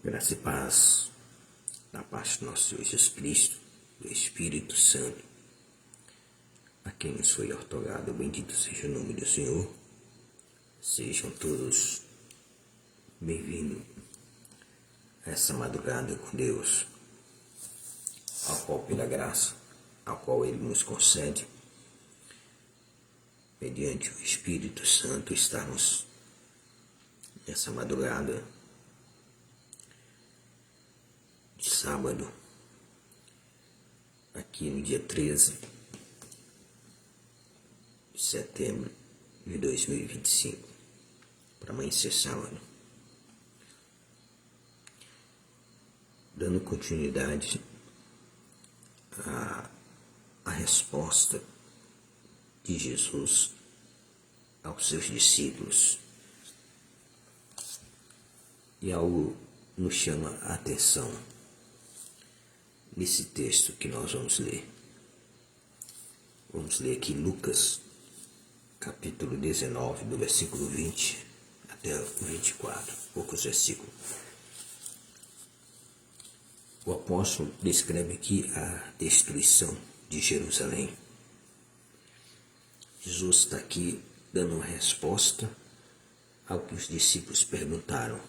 Graça e paz da parte do nosso Senhor Jesus Cristo, do Espírito Santo, a quem nos foi otorgado, bendito seja o nome do Senhor. Sejam todos bem-vindos a essa madrugada com Deus, ao qual pela graça, ao qual Ele nos concede, mediante o Espírito Santo, estarmos nessa madrugada de sábado, aqui no dia 13 de setembro de 2025, para amanhecer sábado, dando continuidade à resposta de Jesus aos seus discípulos. E algo nos chama a atenção nesse texto que nós vamos ler. Vamos ler aqui Lucas, capítulo 19, do versículo 20 até o 24, poucos versículos. O apóstolo descreve aqui a destruição de Jerusalém. Jesus está aqui dando uma resposta ao que os discípulos perguntaram.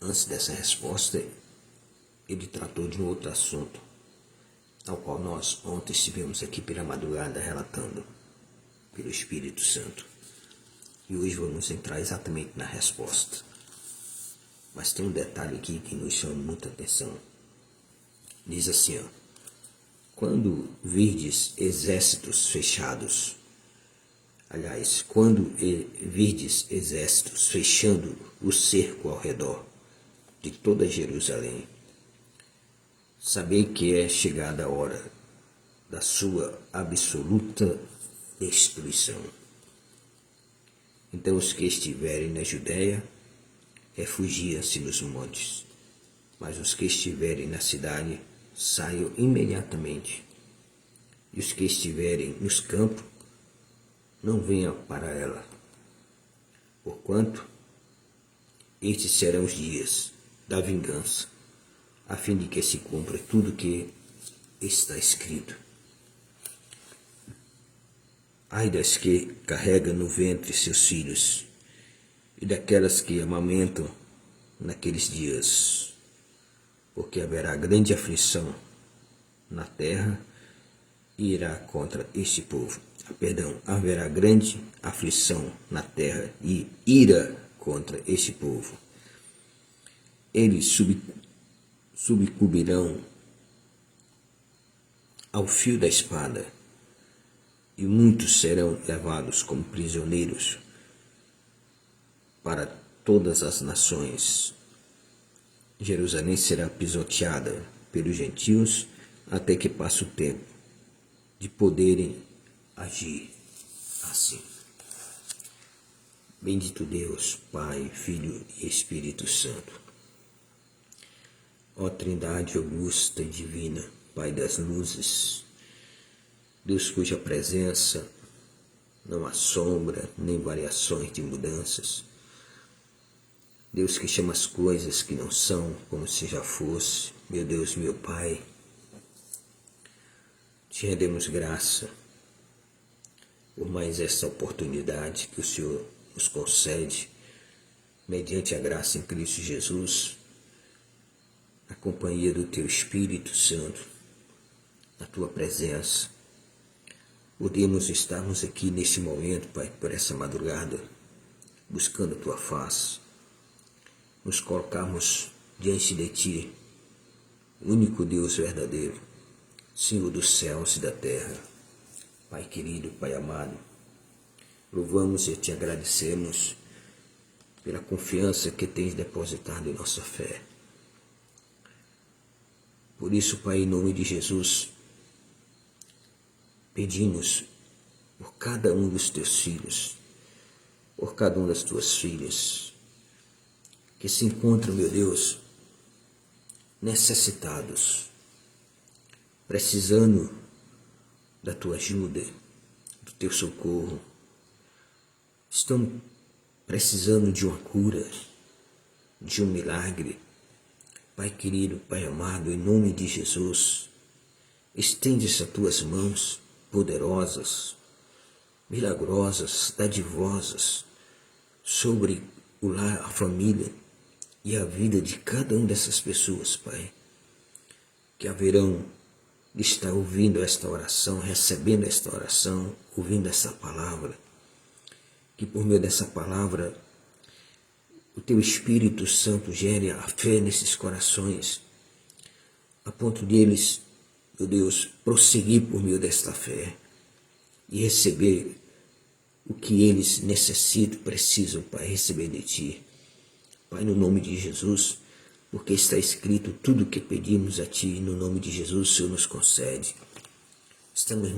Antes dessa resposta, ele tratou de um outro assunto, ao qual nós ontem estivemos aqui pela madrugada relatando pelo Espírito Santo. E hoje vamos entrar exatamente na resposta. Mas tem um detalhe aqui que nos chama muita atenção. Diz assim, quando virdes exércitos fechados, quando virdes exércitos fechando o cerco ao redor de toda Jerusalém, sabei que é chegada a hora da sua absoluta destruição. Então os que estiverem na Judéia, refugiam-se nos montes, mas os que estiverem na cidade, saiam imediatamente. E os que estiverem nos campos, não venham para ela. Porquanto, estes serão os dias da vingança, a fim de que se cumpra tudo que está escrito. Ai das que carregam no ventre seus filhos, e daquelas que amamentam naqueles dias, porque haverá grande aflição na terra e irá contra este povo. Haverá grande aflição na terra e ira contra este povo. Eles subcumbirão ao fio da espada, e muitos serão levados como prisioneiros para todas as nações. Jerusalém será pisoteada pelos gentios até que passe o tempo de poderem agir assim. Bendito Deus, Pai, Filho e Espírito Santo. Ó Trindade augusta e divina, Pai das luzes, Deus cuja presença não há sombra nem variações de mudanças, Deus que chama as coisas que não são como se já fosse. Meu Deus, meu Pai, te rendemos graça por mais essa oportunidade que o Senhor nos concede, mediante a graça em Cristo Jesus, na companhia do Teu Espírito Santo, na Tua presença. Podemos estarmos aqui nesse momento, Pai, por essa madrugada, buscando a Tua face, nos colocarmos diante de Ti, único Deus verdadeiro, Senhor dos céus e da terra. Pai querido, Pai amado, louvamos e Te agradecemos pela confiança que Tens depositado em nossa fé. Por isso, Pai, em nome de Jesus, pedimos por cada um dos Teus filhos, por cada uma das Tuas filhas, que se encontram, meu Deus, necessitados, precisando da Tua ajuda, do Teu socorro, estão precisando de uma cura, de um milagre. Pai querido, Pai amado, em nome de Jesus, estende as tuas mãos poderosas, milagrosas, dadivosas, sobre o lar, a família e a vida de cada uma dessas pessoas, Pai, que haverão de estar ouvindo esta oração, recebendo esta oração, ouvindo essa palavra, que por meio dessa palavra o Teu Espírito Santo gere a fé nesses corações, a ponto de eles, meu Deus, prosseguir por meio desta fé e receber o que eles necessitam, precisam, Pai, receber de Ti. Pai, no nome de Jesus, porque está escrito tudo o que pedimos a Ti, no nome de Jesus, o Senhor nos concede. Estamos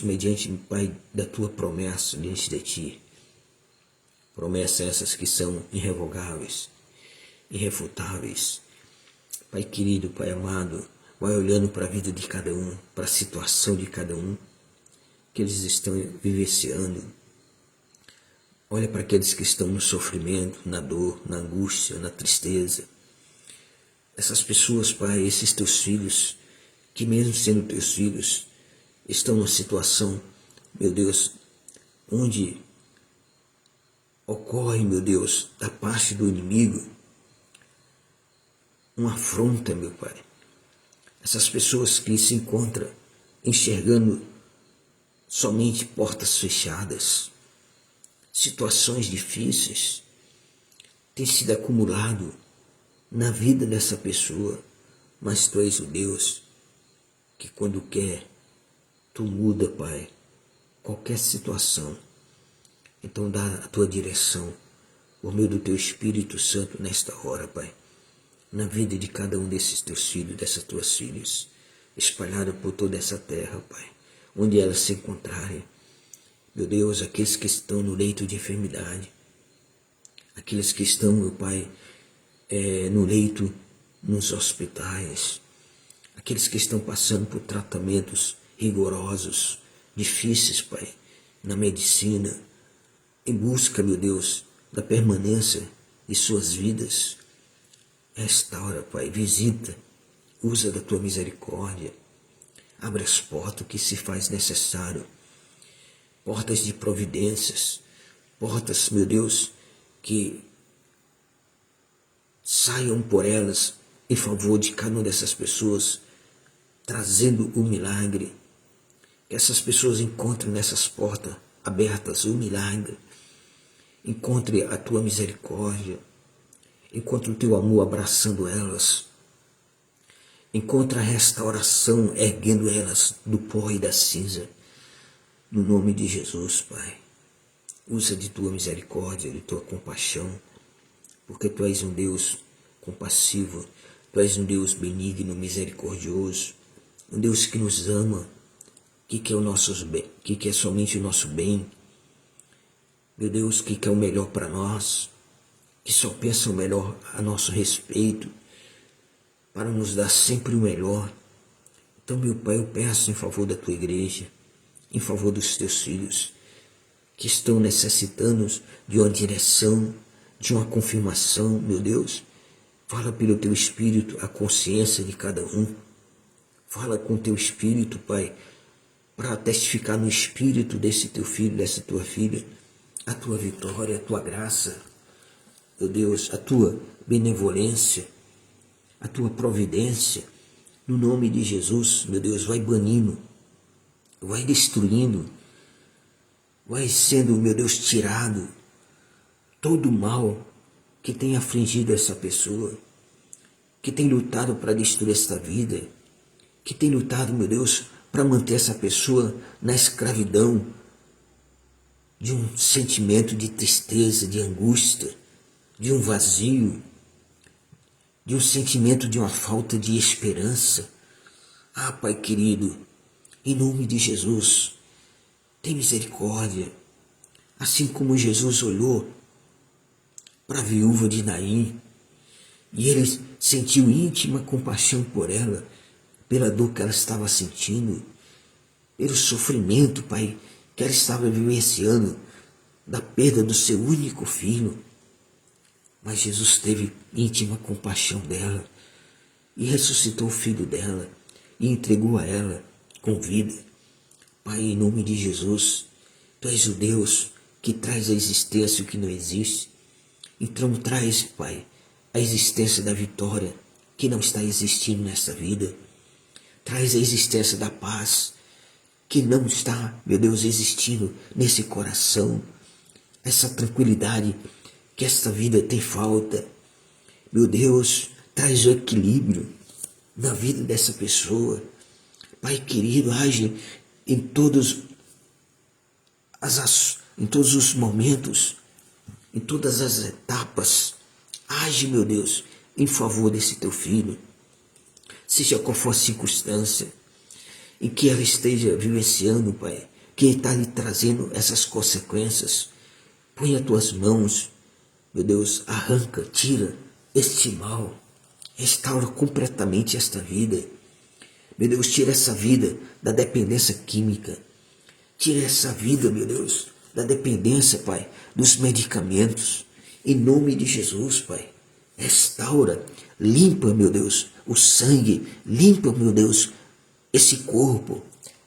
mediante, Pai, da Tua promessa diante de Ti. Promessas essas que são irrevogáveis, irrefutáveis. Pai querido, Pai amado, vai olhando para a vida de cada um, para a situação de cada um que eles estão vivenciando. Olha para aqueles que estão no sofrimento, na dor, na angústia, na tristeza. Essas pessoas, Pai, esses Teus filhos, que mesmo sendo Teus filhos, estão numa situação, meu Deus, onde ocorre, meu Deus, da parte do inimigo, uma afronta, meu Pai. Essas pessoas que se encontram enxergando somente portas fechadas, situações difíceis, tem sido acumulado na vida dessa pessoa, mas Tu és o Deus que quando quer, Tu muda, Pai, qualquer situação. Então dá a Tua direção, por meio do Teu Espírito Santo nesta hora, Pai, na vida de cada um desses Teus filhos, dessas Tuas filhas, espalhadas por toda essa terra, Pai, onde elas se encontrarem. Meu Deus, aqueles que estão no leito de enfermidade, aqueles que estão, meu Pai, no leito, nos hospitais, aqueles que estão passando por tratamentos rigorosos, difíceis, Pai, na medicina, em busca, meu Deus, da permanência de suas vidas. Restaura, Pai, visita, usa da Tua misericórdia, abre as portas que se faz necessário, portas de providências, portas, meu Deus, que saiam por elas em favor de cada uma dessas pessoas, trazendo o milagre. Que essas pessoas encontrem nessas portas abertas o milagre, encontre a Tua misericórdia, encontre o Teu amor abraçando elas, encontre a restauração erguendo elas do pó e da cinza. No nome de Jesus, Pai, usa de Tua misericórdia, de Tua compaixão, porque Tu és um Deus compassivo, Tu és um Deus benigno, misericordioso, um Deus que nos ama, que quer o nosso bem, que quer somente o nosso bem. Meu Deus, que quer o melhor para nós, que só pensa o melhor a nosso respeito, para nos dar sempre o melhor. Então, meu Pai, eu peço em favor da Tua igreja, em favor dos Teus filhos, que estão necessitando de uma direção, de uma confirmação, meu Deus. Fala pelo Teu Espírito a consciência de cada um. Fala com o Teu Espírito, Pai, para testificar no Espírito desse Teu filho, dessa Tua filha, a Tua vitória, a Tua graça, meu Deus, a Tua benevolência, a Tua providência. No nome de Jesus, meu Deus, vai banindo, vai destruindo, vai sendo, meu Deus, tirado todo o mal que tem afligido essa pessoa, que tem lutado para destruir esta vida, que tem lutado, meu Deus, para manter essa pessoa na escravidão de um sentimento de tristeza, de angústia, de um vazio, de um sentimento de uma falta de esperança. Ah, Pai querido, em nome de Jesus, tem misericórdia. Assim como Jesus olhou para a viúva de Naim, e ele sentiu íntima compaixão por ela, pela dor que ela estava sentindo, pelo sofrimento, Pai, que ela estava vivenciando, da perda do seu único filho. Mas Jesus teve íntima compaixão dela e ressuscitou o filho dela e entregou a ela com vida. Pai, em nome de Jesus, Tu és o Deus que traz a existência o que não existe. Então traz, Pai, a existência da vitória que não está existindo nessa vida. Traz a existência da paz que não está, meu Deus, existindo nesse coração. Essa tranquilidade que esta vida tem falta. Meu Deus, traz o equilíbrio na vida dessa pessoa. Pai querido, age em todos os momentos, em todas as etapas. Age, meu Deus, em favor desse teu filho. Seja qual for a circunstância em que ela esteja vivenciando, Pai, que está lhe trazendo essas consequências. Põe as tuas mãos, meu Deus, arranca, tira este mal. Restaura completamente esta vida. Meu Deus, tira essa vida da dependência química. Tira essa vida, meu Deus, da dependência, Pai, dos medicamentos. Em nome de Jesus, Pai. Restaura, limpa, meu Deus, o sangue. Limpa, meu Deus, esse corpo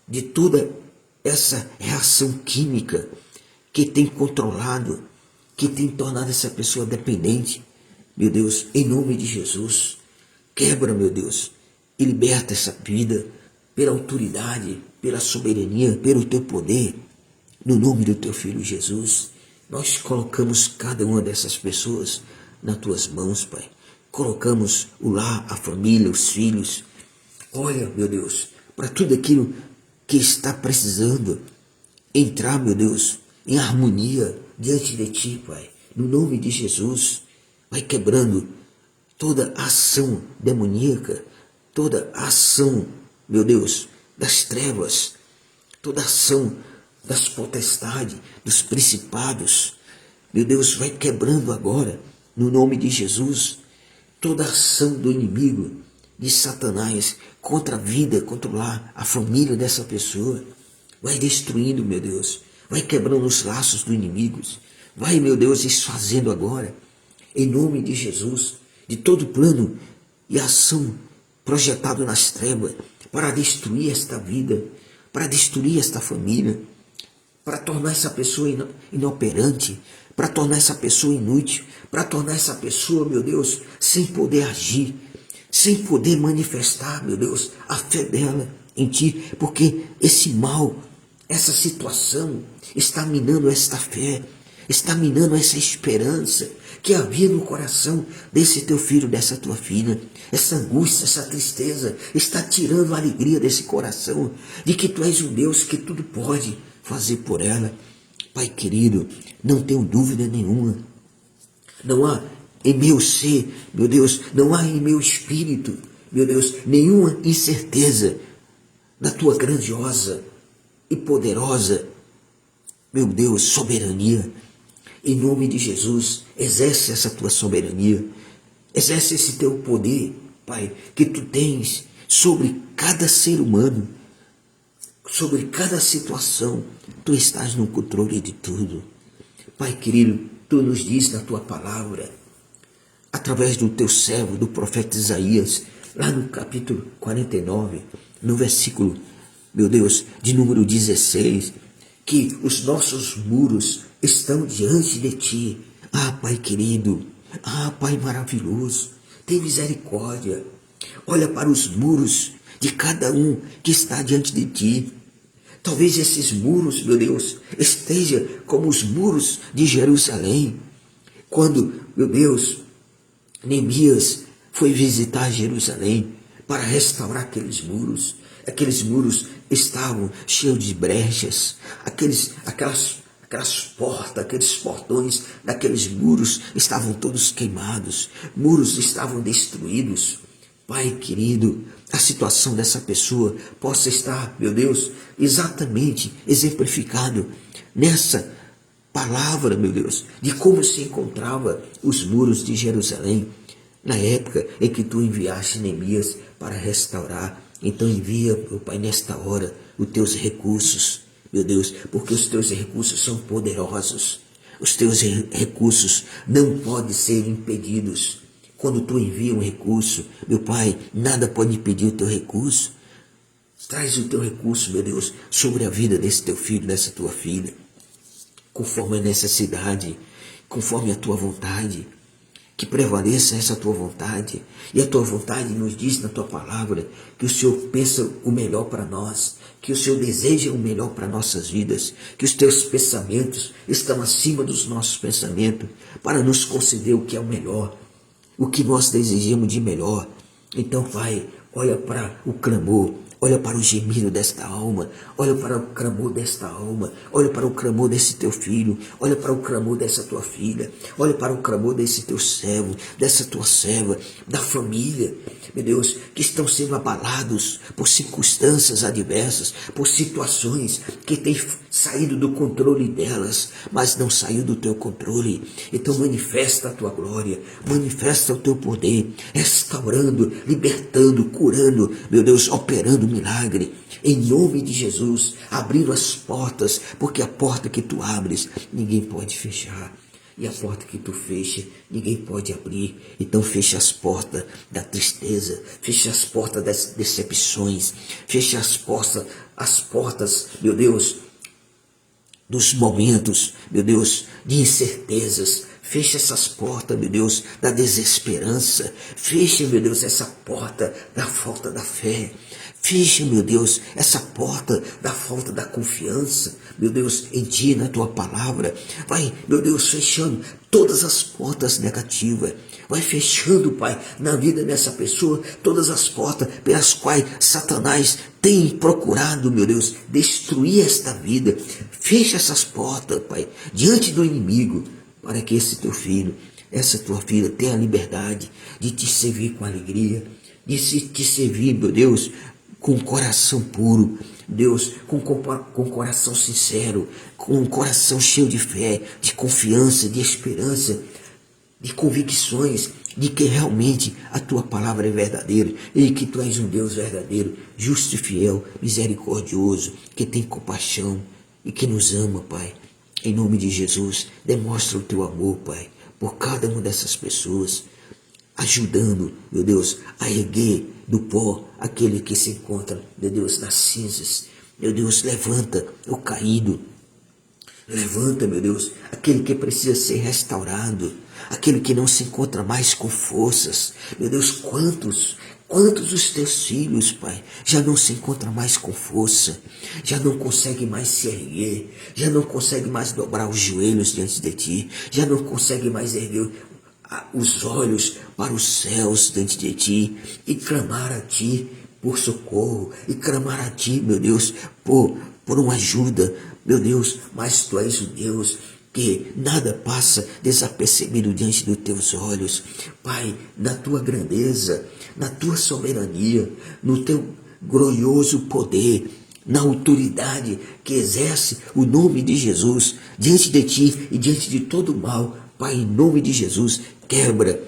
de toda essa reação química que tem controlado, que tem tornado essa pessoa dependente. Meu Deus, em nome de Jesus, quebra, meu Deus, e liberta essa vida pela autoridade, pela soberania, pelo teu poder, no nome do teu Filho Jesus. Nós colocamos cada uma dessas pessoas nas tuas mãos, Pai. Colocamos o lar, a família, os filhos. Olha, meu Deus, para tudo aquilo que está precisando entrar, meu Deus, em harmonia diante de Ti, Pai. No nome de Jesus, vai quebrando toda a ação demoníaca, toda a ação, meu Deus, das trevas, toda a ação das potestades, dos principados. Meu Deus, vai quebrando agora, no nome de Jesus, toda a ação do inimigo, de Satanás, contra a vida, contra o lar, a família dessa pessoa. Vai destruindo, meu Deus, vai quebrando os laços do inimigo. Vai, meu Deus, desfazendo agora, em nome de Jesus, de todo plano e ação projetado nas trevas para destruir esta vida, para destruir esta família, para tornar essa pessoa inoperante, para tornar essa pessoa inútil, para tornar essa pessoa, meu Deus, sem poder agir, sem poder manifestar, meu Deus, a fé dela em Ti, porque esse mal, essa situação está minando esta fé, está minando essa esperança que havia no coração desse teu filho, dessa tua filha. Essa angústia, essa tristeza está tirando a alegria desse coração, de que Tu és um Deus que tudo pode fazer por ela. Pai querido, não tenho dúvida nenhuma. Não há em meu ser, meu Deus, não há em meu espírito, meu Deus, nenhuma incerteza na Tua grandiosa e poderosa, meu Deus, soberania. Em nome de Jesus, exerce essa Tua soberania, exerce esse Teu poder, Pai, que Tu tens sobre cada ser humano, sobre cada situação. Tu estás no controle de tudo. Pai querido, Tu nos diz na Tua palavra, através do Teu servo, do profeta Isaías, lá no capítulo 49, no versículo, meu Deus, de número 16, que os nossos muros estão diante de Ti. Ah, Pai querido, ah, Pai maravilhoso, tem misericórdia. Olha para os muros de cada um que está diante de Ti. Talvez esses muros, meu Deus, estejam como os muros de Jerusalém. Quando, meu Deus, Neemias foi visitar Jerusalém para restaurar aqueles muros. Aqueles muros estavam cheios de brechas. Aquelas portas, aqueles portões daqueles muros estavam todos queimados. Muros estavam destruídos. Pai querido, a situação dessa pessoa possa estar, meu Deus, exatamente exemplificado nessa palavra, meu Deus, de como se encontrava os muros de Jerusalém na época em que Tu enviaste Neemias para restaurar. Então envia, meu Pai, nesta hora, os Teus recursos, meu Deus, porque os Teus recursos são poderosos. Os teus recursos não podem ser impedidos. Quando tu envia um recurso, meu Pai, nada pode impedir o teu recurso. Traz o teu recurso, meu Deus, sobre a vida desse teu filho, dessa tua filha, conforme a necessidade, conforme a tua vontade. Que prevaleça essa tua vontade. E a tua vontade nos diz na tua palavra que o Senhor pensa o melhor para nós, que o Senhor deseja o melhor para nossas vidas, que os teus pensamentos estão acima dos nossos pensamentos, para nos conceder o que é o melhor, o que nós desejamos de melhor. Então, Pai, olha para o clamor, olha para o gemido desta alma, olha para o clamor desta alma, olha para o clamor desse teu filho, olha para o clamor dessa tua filha, olha para o clamor desse teu servo, dessa tua serva, da família, meu Deus, que estão sendo abalados por circunstâncias adversas, por situações que têm saído do controle delas, mas não saiu do teu controle. Então manifesta a tua glória, manifesta o teu poder, restaurando, libertando, curando, meu Deus, operando milagre, em nome de Jesus, abrindo as portas, porque a porta que tu abres, ninguém pode fechar. E a porta que tu fecha, ninguém pode abrir. Então fecha as portas da tristeza, fecha as portas das decepções, fecha as portas, meu Deus, dos momentos, meu Deus, de incertezas. Fecha essas portas, meu Deus, da desesperança. Fecha, meu Deus, essa porta da falta da fé. Fecha, meu Deus, essa porta da falta da confiança, meu Deus, em Ti, na Tua palavra. Vai, meu Deus, fechando todas as portas negativas. Vai fechando, Pai, na vida dessa pessoa, todas as portas pelas quais Satanás tem procurado, meu Deus, destruir esta vida. Fecha essas portas, Pai, diante do inimigo, para que esse teu filho, essa tua filha tenha a liberdade de te servir com alegria, de te servir, meu Deus, com um coração puro, Deus, com coração sincero, com um coração cheio de fé, de confiança, de esperança, de convicções, de que realmente a tua palavra é verdadeira e que tu és um Deus verdadeiro, justo e fiel, misericordioso, que tem compaixão e que nos ama, Pai. Em nome de Jesus, demonstra o teu amor, Pai, por cada uma dessas pessoas, ajudando, meu Deus, a erguer do pó aquele que se encontra, meu Deus, nas cinzas. Meu Deus, levanta o caído. Levanta, meu Deus, aquele que precisa ser restaurado, aquele que não se encontra mais com forças. Meu Deus, quantos os teus filhos, Pai, já não se encontram mais com força, já não conseguem mais se erguer, já não conseguem mais dobrar os joelhos diante de Ti, já não conseguem mais erguer os olhos para os céus diante de Ti e clamar a Ti por socorro, e clamar a Ti, meu Deus, por uma ajuda, meu Deus, mas Tu és o Deus que nada passa desapercebido diante dos Teus olhos. Pai, na Tua grandeza, na Tua soberania, no Teu glorioso poder, na autoridade que exerce o nome de Jesus diante de Ti e diante de todo o mal, Pai, em nome de Jesus, quebra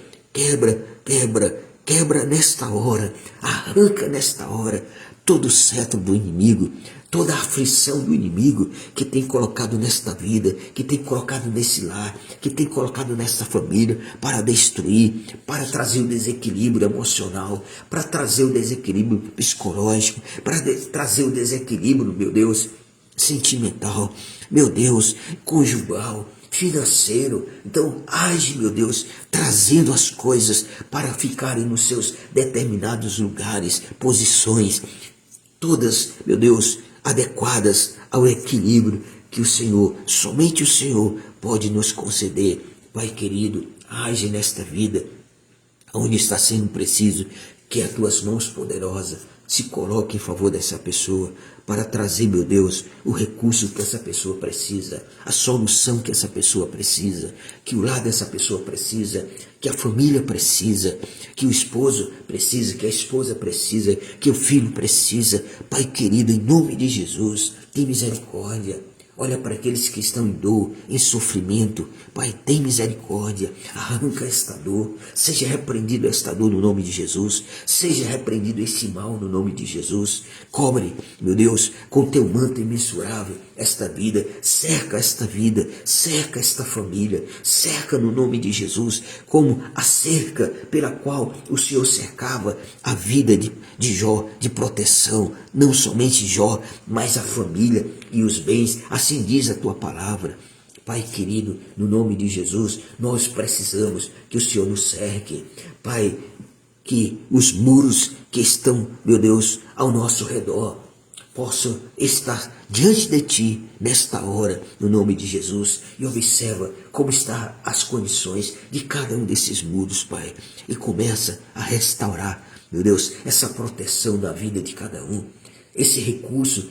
nesta hora, arranca nesta hora todo o cetro do inimigo, toda a aflição do inimigo que tem colocado nesta vida, que tem colocado nesse lar, que tem colocado nesta família para destruir, para trazer o desequilíbrio emocional, para trazer o desequilíbrio psicológico, para trazer o desequilíbrio, meu Deus, sentimental, meu Deus, conjugal, financeiro. Então age, meu Deus, trazendo as coisas para ficarem nos seus determinados lugares, posições, todas, meu Deus, adequadas ao equilíbrio que o Senhor, somente o Senhor, pode nos conceder. Pai querido, age nesta vida, onde está sendo preciso que as tuas mãos poderosas se coloquem em favor dessa pessoa, para trazer, meu Deus, o recurso que essa pessoa precisa, a solução que essa pessoa precisa, que o lar dessa pessoa precisa, que a família precisa, que o esposo precisa, que a esposa precisa, que o filho precisa. Pai querido, em nome de Jesus, tem misericórdia. Olha para aqueles que estão em dor, em sofrimento. Pai, tem misericórdia. Arranca esta dor. Seja repreendido esta dor no nome de Jesus. Seja repreendido esse mal no nome de Jesus. Cobre, meu Deus, com teu manto imensurável esta vida. Cerca esta vida. Cerca esta família. Cerca no nome de Jesus. Como a cerca pela qual o Senhor cercava a vida de Jó, de proteção. Não somente Jó, mas a família e os bens. Assim diz a tua palavra. Pai querido, no nome de Jesus, nós precisamos que o Senhor nos cerque. Pai, que os muros que estão, meu Deus, ao nosso redor, possam estar diante de Ti nesta hora, no nome de Jesus. E observa como estão as condições de cada um desses muros, Pai. E começa a restaurar, meu Deus, essa proteção da vida de cada um. Esse recurso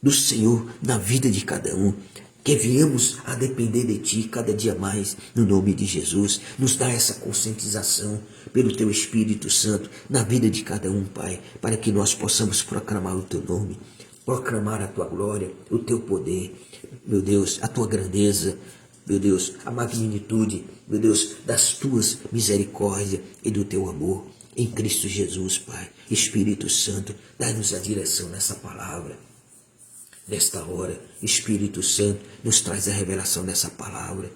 do Senhor na vida de cada um. Que viemos a depender de Ti cada dia mais, no nome de Jesus. Nos dá essa conscientização pelo Teu Espírito Santo na vida de cada um, Pai, para que nós possamos proclamar o Teu nome, proclamar a Tua glória, o Teu poder, meu Deus, a Tua grandeza, meu Deus, a magnitude, meu Deus, das Tuas misericórdias e do Teu amor em Cristo Jesus, Pai. Espírito Santo, dá-nos a direção nessa palavra. Nesta hora, Espírito Santo, nos traz a revelação dessa palavra.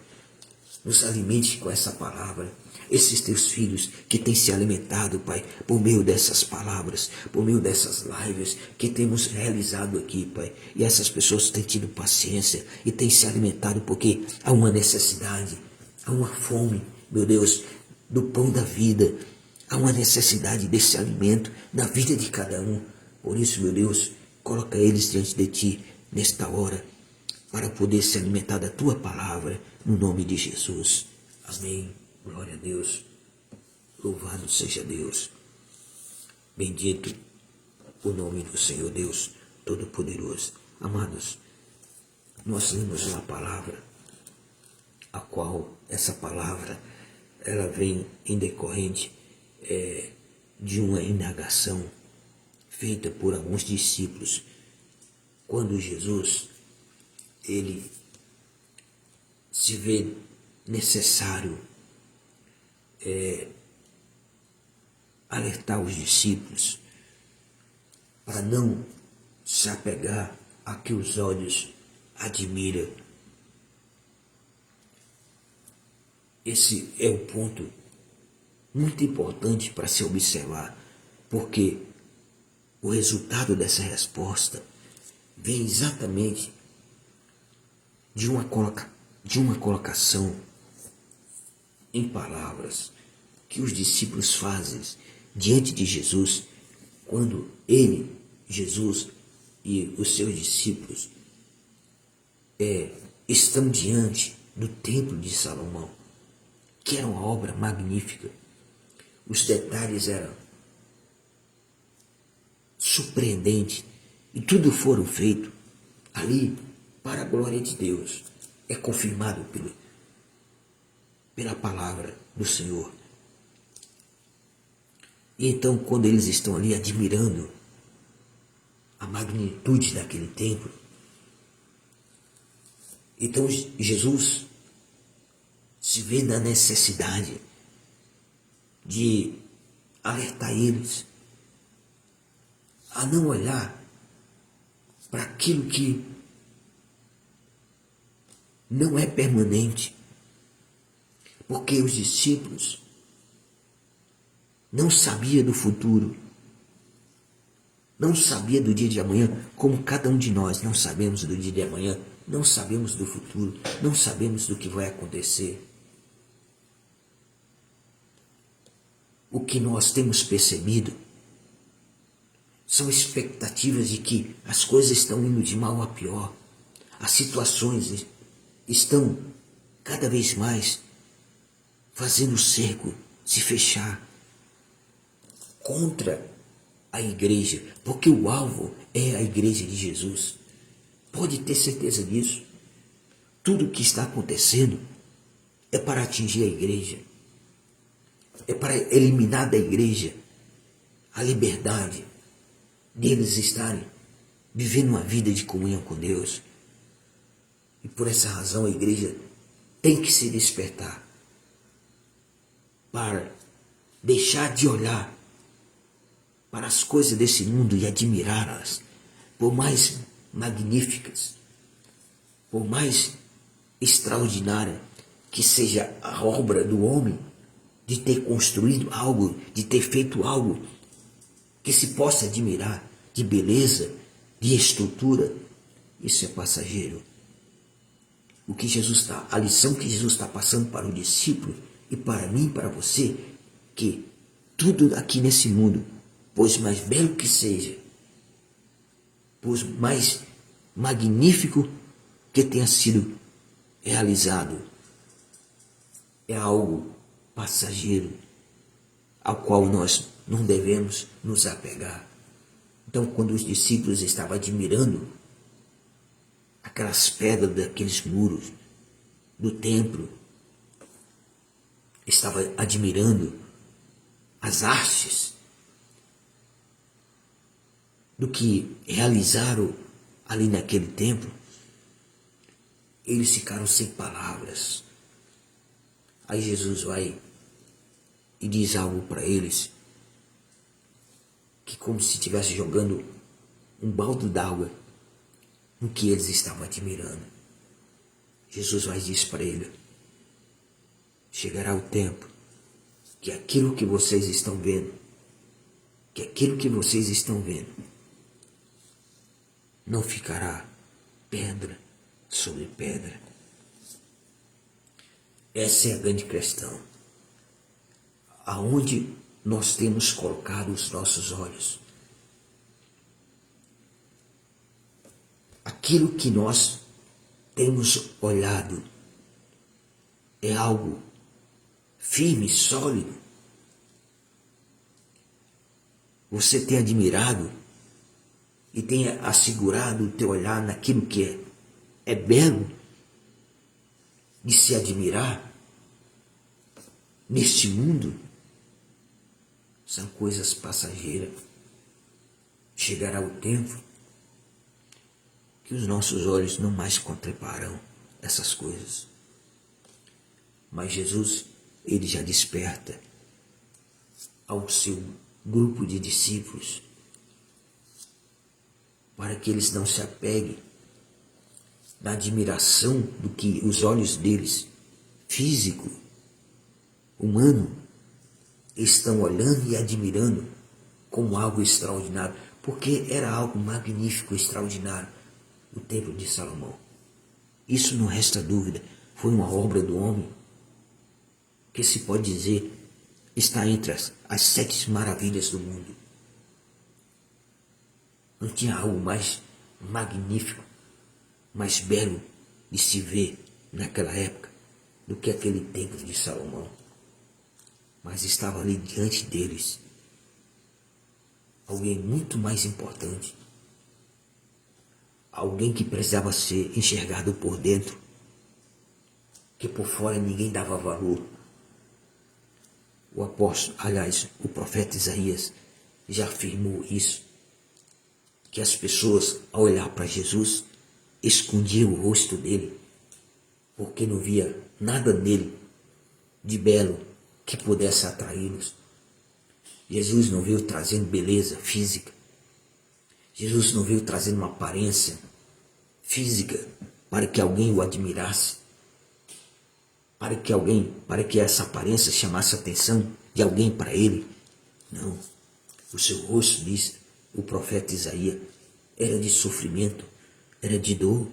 Nos alimente com essa palavra. Esses teus filhos que têm se alimentado, Pai, por meio dessas palavras, por meio dessas lives que temos realizado aqui, Pai. E essas pessoas têm tido paciência e têm se alimentado porque há uma necessidade, há uma fome, meu Deus, do pão da vida. Há uma necessidade desse alimento na vida de cada um. Por isso, meu Deus, coloca eles diante de Ti nesta hora, para poder se alimentar da Tua palavra, no nome de Jesus. Amém. Glória a Deus. Louvado seja Deus. Bendito o nome do Senhor Deus Todo-Poderoso. Amados, nós lemos uma palavra, a qual essa palavra, ela vem em decorrente de uma indagação feita por alguns discípulos, quando Jesus, ele se vê necessário alertar os discípulos para não se apegar a que os olhos admiram. Esse é um ponto muito importante para se observar, porque o resultado dessa resposta vem exatamente de uma colocação em palavras que os discípulos fazem diante de Jesus, quando ele, Jesus e os seus discípulos estão diante do templo de Salomão, que era uma obra magnífica. Os detalhes eram surpreendentes e tudo foram feito ali para a glória de Deus. É confirmado pela palavra do Senhor. E então, quando eles estão ali admirando a magnitude daquele templo, então Jesus se vê na necessidade de alertar eles a não olhar para aquilo que não é permanente, porque os discípulos não sabiam do futuro, não sabiam do dia de amanhã, como cada um de nós não sabemos do dia de amanhã, não sabemos do futuro, não sabemos do que vai acontecer. O que nós temos percebido são expectativas de que as coisas estão indo de mal a pior. As situações estão cada vez mais fazendo o cerco se fechar contra a igreja, porque o alvo é a igreja de Jesus. Pode ter certeza disso. Tudo o que está acontecendo é para atingir a igreja. É para eliminar da igreja a liberdade deles estarem vivendo uma vida de comunhão com Deus. E por essa razão a igreja tem que se despertar para deixar de olhar para as coisas desse mundo e admirá-las, por mais magníficas, por mais extraordinária que seja a obra do homem, de ter construído algo, de ter feito algo que se possa admirar, de beleza, de estrutura. Isso é passageiro. O que Jesus está, a lição que Jesus está passando para o discípulo e para mim, para você, que tudo aqui nesse mundo, pois mais belo que seja, pois mais magnífico que tenha sido realizado, é algo passageiro, ao qual nós não devemos nos apegar. Então, quando os discípulos estavam admirando aquelas pedras daqueles muros do templo, estava admirando as artes do que realizaram ali naquele templo, eles ficaram sem palavras. Aí Jesus vai e diz algo para eles, que como se estivesse jogando um balde d'água no que eles estavam admirando. Jesus vai dizer para ele: chegará o tempo que aquilo que vocês estão vendo, não ficará pedra sobre pedra. Essa é a grande questão. Aonde nós temos colocado os nossos olhos? Aquilo que nós temos olhado é algo firme, sólido? Você tem admirado e tem assegurado o teu olhar naquilo que é belo de se admirar neste mundo? São coisas passageiras. Chegará o tempo que os nossos olhos não mais contemplarão essas coisas. Mas Jesus, ele já desperta ao seu grupo de discípulos para que eles não se apeguem na admiração do que os olhos deles, físico, humano, estão olhando e admirando como algo extraordinário, porque era algo magnífico, extraordinário, o templo de Salomão. Isso não resta dúvida, foi uma obra do homem, que se pode dizer está entre as 7 maravilhas do mundo. Não tinha algo mais magnífico, mais belo de se ver naquela época do que aquele templo de Salomão. Mas estava ali diante deles alguém muito mais importante, alguém que precisava ser enxergado por dentro, que por fora ninguém dava valor. O apóstolo, aliás, o profeta Isaías já afirmou isso, que as pessoas, ao olhar para Jesus, escondiam o rosto dele, porque não via nada nele de belo que pudesse atraí-los. Jesus não veio trazendo beleza física. Jesus não veio trazendo uma aparência física para que alguém o admirasse, para que essa aparência chamasse a atenção de alguém para ele. Não. O seu rosto, diz o profeta Isaías, era de sofrimento, era de dor,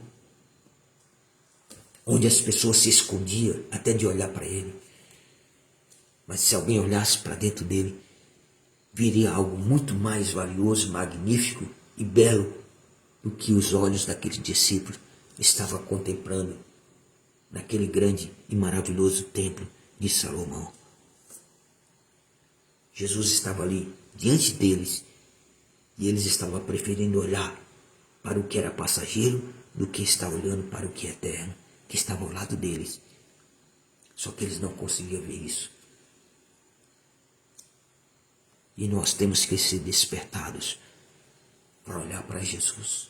onde as pessoas se escondiam até de olhar para ele. Mas se alguém olhasse para dentro dele, viria algo muito mais valioso, magnífico e belo do que os olhos daqueles discípulos estavam contemplando naquele grande e maravilhoso templo de Salomão. Jesus estava ali diante deles e eles estavam preferindo olhar para o que era passageiro do que estar olhando para o que é eterno, que estava ao lado deles. Só que eles não conseguiam ver isso. E nós temos que ser despertados para olhar para Jesus.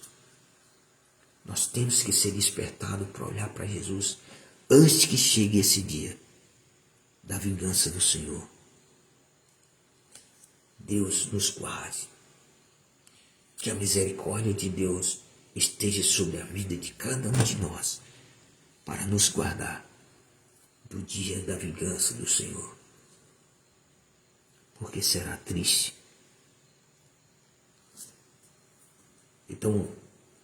Nós temos que ser despertados para olhar para Jesus antes que chegue esse dia da vingança do Senhor. Deus nos guarde. Que a misericórdia de Deus esteja sobre a vida de cada um de nós, para nos guardar do dia da vingança do Senhor. Porque será triste. Então,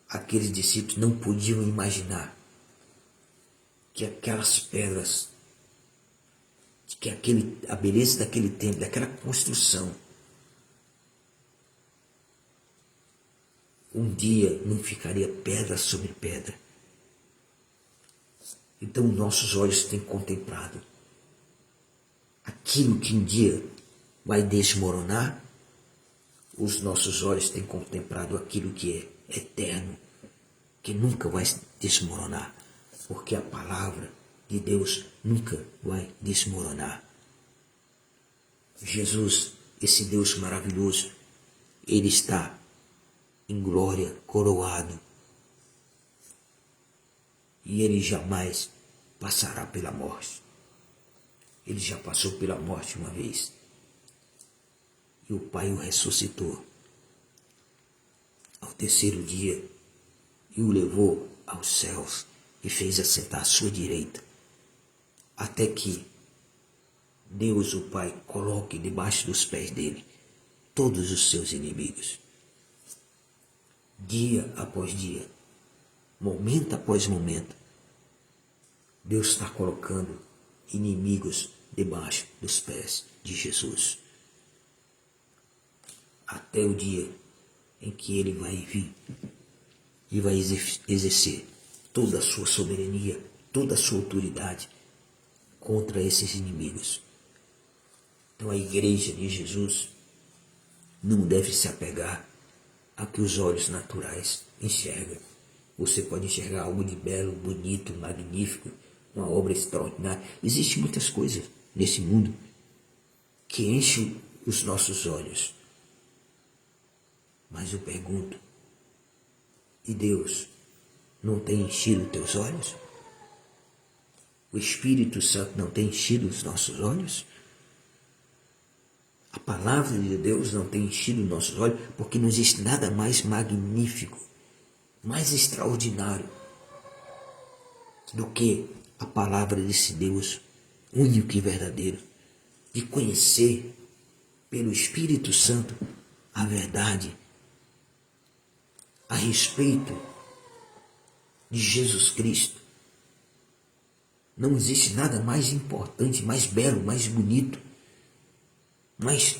aqueles discípulos não podiam imaginar que aquelas pedras, que a beleza daquele templo, daquela construção, um dia não ficaria pedra sobre pedra. Então nossos olhos têm contemplado aquilo que um dia vai desmoronar. Os nossos olhos têm contemplado aquilo que é eterno, que nunca vai desmoronar, porque a palavra de Deus nunca vai desmoronar. Jesus, esse Deus maravilhoso, Ele está em glória, coroado. E Ele jamais passará pela morte. Ele já passou pela morte uma vez. E o Pai o ressuscitou ao terceiro dia e o levou aos céus e fez assentar à sua direita, até que Deus, o Pai, coloque debaixo dos pés dele todos os seus inimigos. Dia após dia, momento após momento, Deus está colocando inimigos debaixo dos pés de Jesus. Até o dia em que Ele vai vir e vai exercer toda a sua soberania, toda a sua autoridade contra esses inimigos. Então a igreja de Jesus não deve se apegar a que os olhos naturais enxergam. Você pode enxergar algo de belo, bonito, magnífico, uma obra extraordinária. Existem muitas coisas nesse mundo que enchem os nossos olhos. Mas eu pergunto, e Deus não tem enchido teus olhos? O Espírito Santo não tem enchido os nossos olhos? A palavra de Deus não tem enchido nossos olhos, porque não existe nada mais magnífico, mais extraordinário do que a palavra desse Deus único e verdadeiro, de conhecer pelo Espírito Santo a verdade a respeito de Jesus Cristo. Não existe nada mais importante, mais belo, mais bonito, mais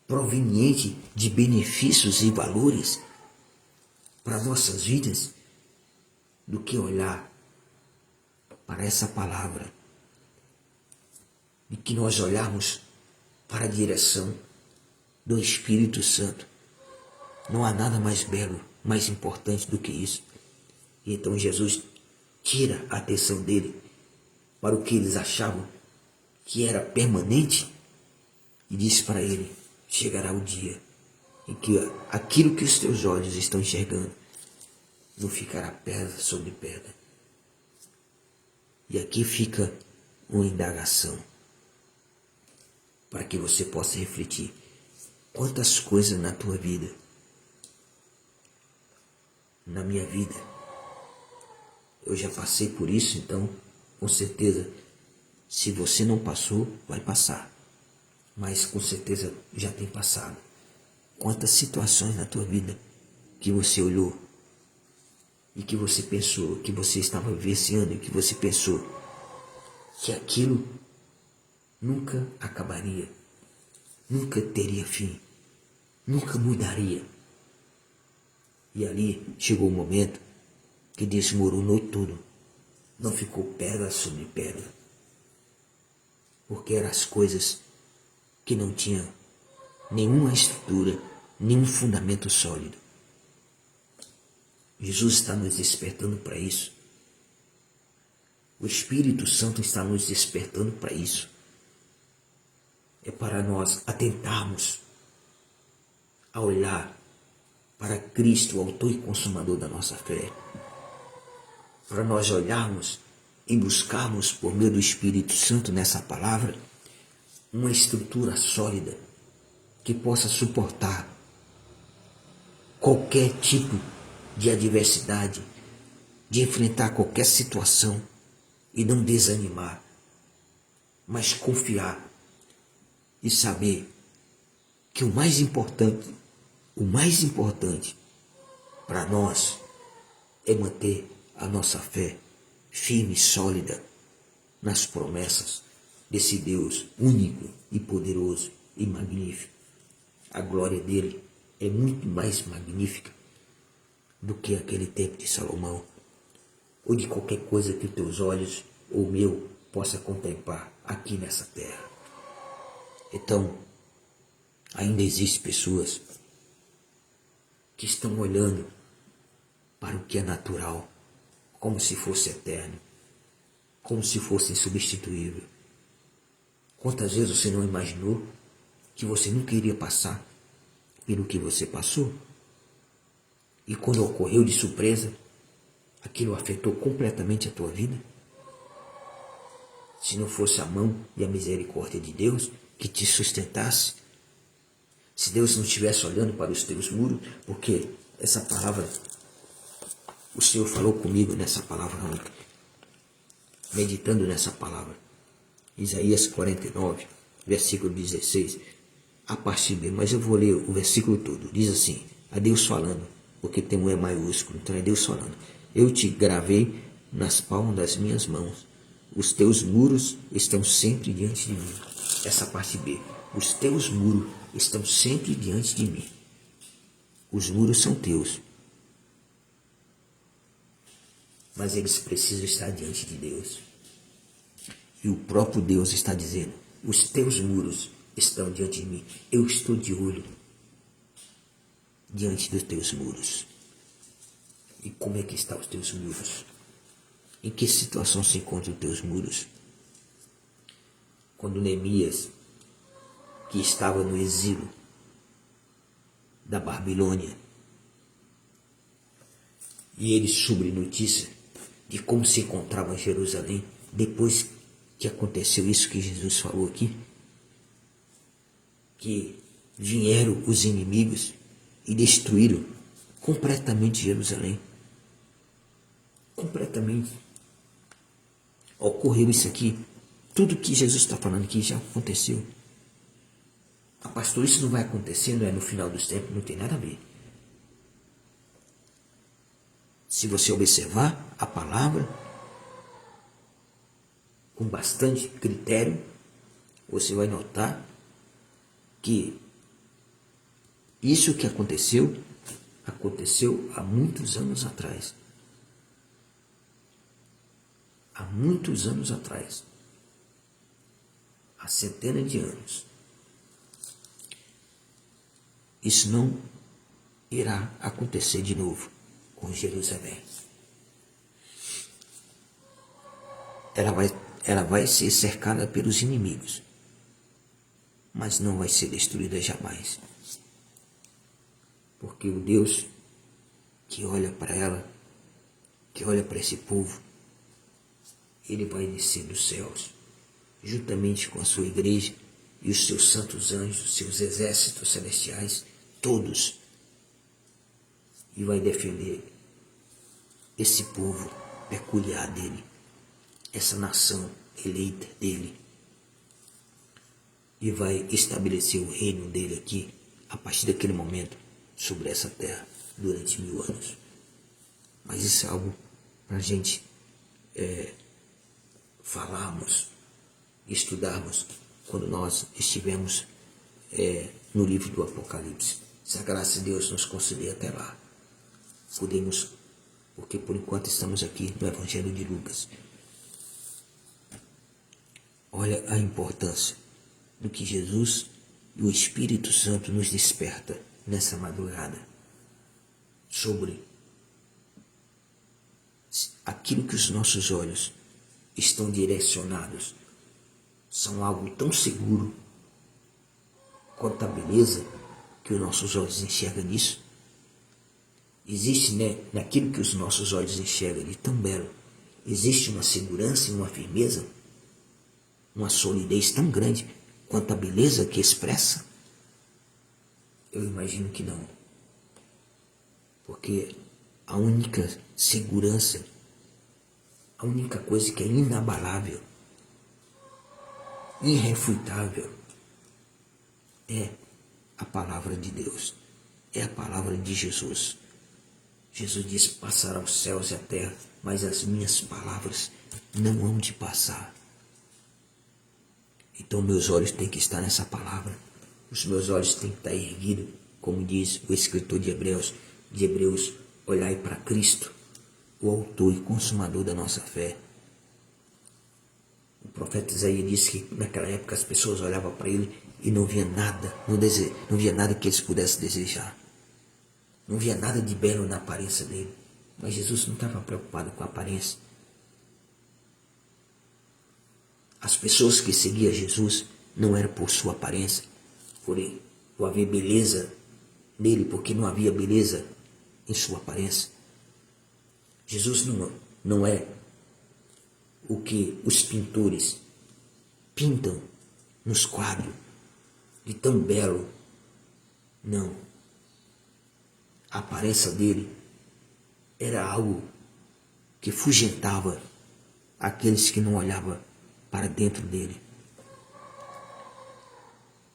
proveniente de benefícios e valores para nossas vidas do que olhar para essa palavra e que nós olharmos para a direção do Espírito Santo. Não há nada mais belo, mais importante do que isso. E então Jesus tira a atenção dele para o que eles achavam que era permanente e diz para ele: chegará o dia em que aquilo que os teus olhos estão enxergando não ficará pedra sobre pedra. E aqui fica uma indagação para que você possa refletir. Quantas coisas na tua vida, na minha vida, eu já passei por isso, então com certeza, se você não passou, vai passar. Mas com certeza já tem passado. Quantas situações na tua vida que você olhou e que você pensou, que você estava vivenciando e que você pensou que aquilo nunca acabaria, nunca teria fim, nunca mudaria. E ali chegou o momento que desmoronou tudo. Não ficou pedra sobre pedra. Porque eram as coisas que não tinham nenhuma estrutura, nenhum fundamento sólido. Jesus está nos despertando para isso. O Espírito Santo está nos despertando para isso. É para nós atentarmos a olhar para Cristo, o autor e consumador da nossa fé. para nós olharmos e buscarmos, por meio do Espírito Santo nessa palavra, uma estrutura sólida que possa suportar qualquer tipo de adversidade, de enfrentar qualquer situação e não desanimar, mas confiar e saber que o mais importante para nós é manter a nossa fé firme e sólida nas promessas desse Deus único e poderoso e magnífico. A glória dele é muito mais magnífica do que aquele tempo de Salomão, ou de qualquer coisa que os teus olhos ou o meu possa contemplar aqui nessa terra. Então, ainda existem pessoas que estão olhando para o que é natural, como se fosse eterno, como se fosse insubstituível. Quantas vezes você não imaginou que você nunca iria passar pelo que você passou? E quando ocorreu de surpresa, aquilo afetou completamente a tua vida? Se não fosse a mão e a misericórdia de Deus que te sustentasse, se Deus não estivesse olhando para os teus muros, porque essa palavra, o Senhor falou comigo nessa palavra ontem, meditando nessa palavra. Isaías 49, versículo 16, a parte B, mas eu vou ler o versículo todo. Diz assim, a Deus falando, porque tem um E maiúsculo, então é Deus falando. Eu te gravei nas palmas das minhas mãos, os teus muros estão sempre diante de mim. Essa parte B, os teus muros estão sempre diante de mim. Os muros são teus, mas eles precisam estar diante de Deus. E o próprio Deus está dizendo, os teus muros estão diante de mim. Eu estou de olho diante dos teus muros. E como é que estão os teus muros? Em que situação se encontram os teus muros? Quando Neemias, que estava no exílio da Babilônia, e ele soube notícia de como se encontrava em Jerusalém, depois que aconteceu isso que Jesus falou aqui, que vieram os inimigos e destruíram completamente Jerusalém. Completamente. Ocorreu isso aqui. Tudo que Jesus está falando aqui já aconteceu. Ah, pastor, isso não vai acontecer, não é no final dos tempos, não tem nada a ver. Se você observar a palavra com bastante critério, você vai notar que isso que aconteceu há muitos anos atrás. Há muitos anos atrás. Há centenas de anos. Isso não irá acontecer de novo com Jerusalém. Ela vai ser cercada pelos inimigos, mas não vai ser destruída jamais. Porque o Deus que olha para ela, que olha para esse povo, ele vai descer dos céus, juntamente com a sua igreja e os seus santos anjos, seus exércitos celestiais, todos, e vai defender esse povo peculiar dele, essa nação eleita dele, e vai estabelecer o reino dele aqui, a partir daquele momento, sobre essa terra, durante 1000 anos. Mas isso é algo para a gente falarmos, estudarmos, quando nós estivermos no livro do Apocalipse. Se a graça de Deus nos conceder até lá, podemos, porque por enquanto estamos aqui no Evangelho de Lucas. Olha a importância do que Jesus e o Espírito Santo nos desperta nessa madrugada sobre aquilo que os nossos olhos estão direcionados. São algo tão seguro quanto a beleza que os nossos olhos enxergam nisso. Existe, naquilo que os nossos olhos enxergam de tão belo, existe uma segurança e uma firmeza, uma solidez tão grande quanto a beleza que expressa? Eu imagino que não. Porque a única segurança, a única coisa que é inabalável, irrefutável, é a palavra de Deus, é a palavra de Jesus. Jesus diz: passarão os céus e a terra, mas as minhas palavras não hão de passar. Então meus olhos têm que estar nessa palavra. Os meus olhos têm que estar erguidos, como diz o escritor de Hebreus, olhai para Cristo, o autor e consumador da nossa fé. O profeta Isaías disse que naquela época as pessoas olhavam para ele e não via nada, não via nada que eles pudessem desejar. Não via nada de belo na aparência dele. Mas Jesus não estava preocupado com a aparência. As pessoas que seguiam Jesus não eram por sua aparência, por haver beleza nele, porque não havia beleza em sua aparência. Jesus não é o que os pintores pintam nos quadros de tão belo. Não. A aparência dele era algo que fugentava aqueles que não olhavam para dentro dele.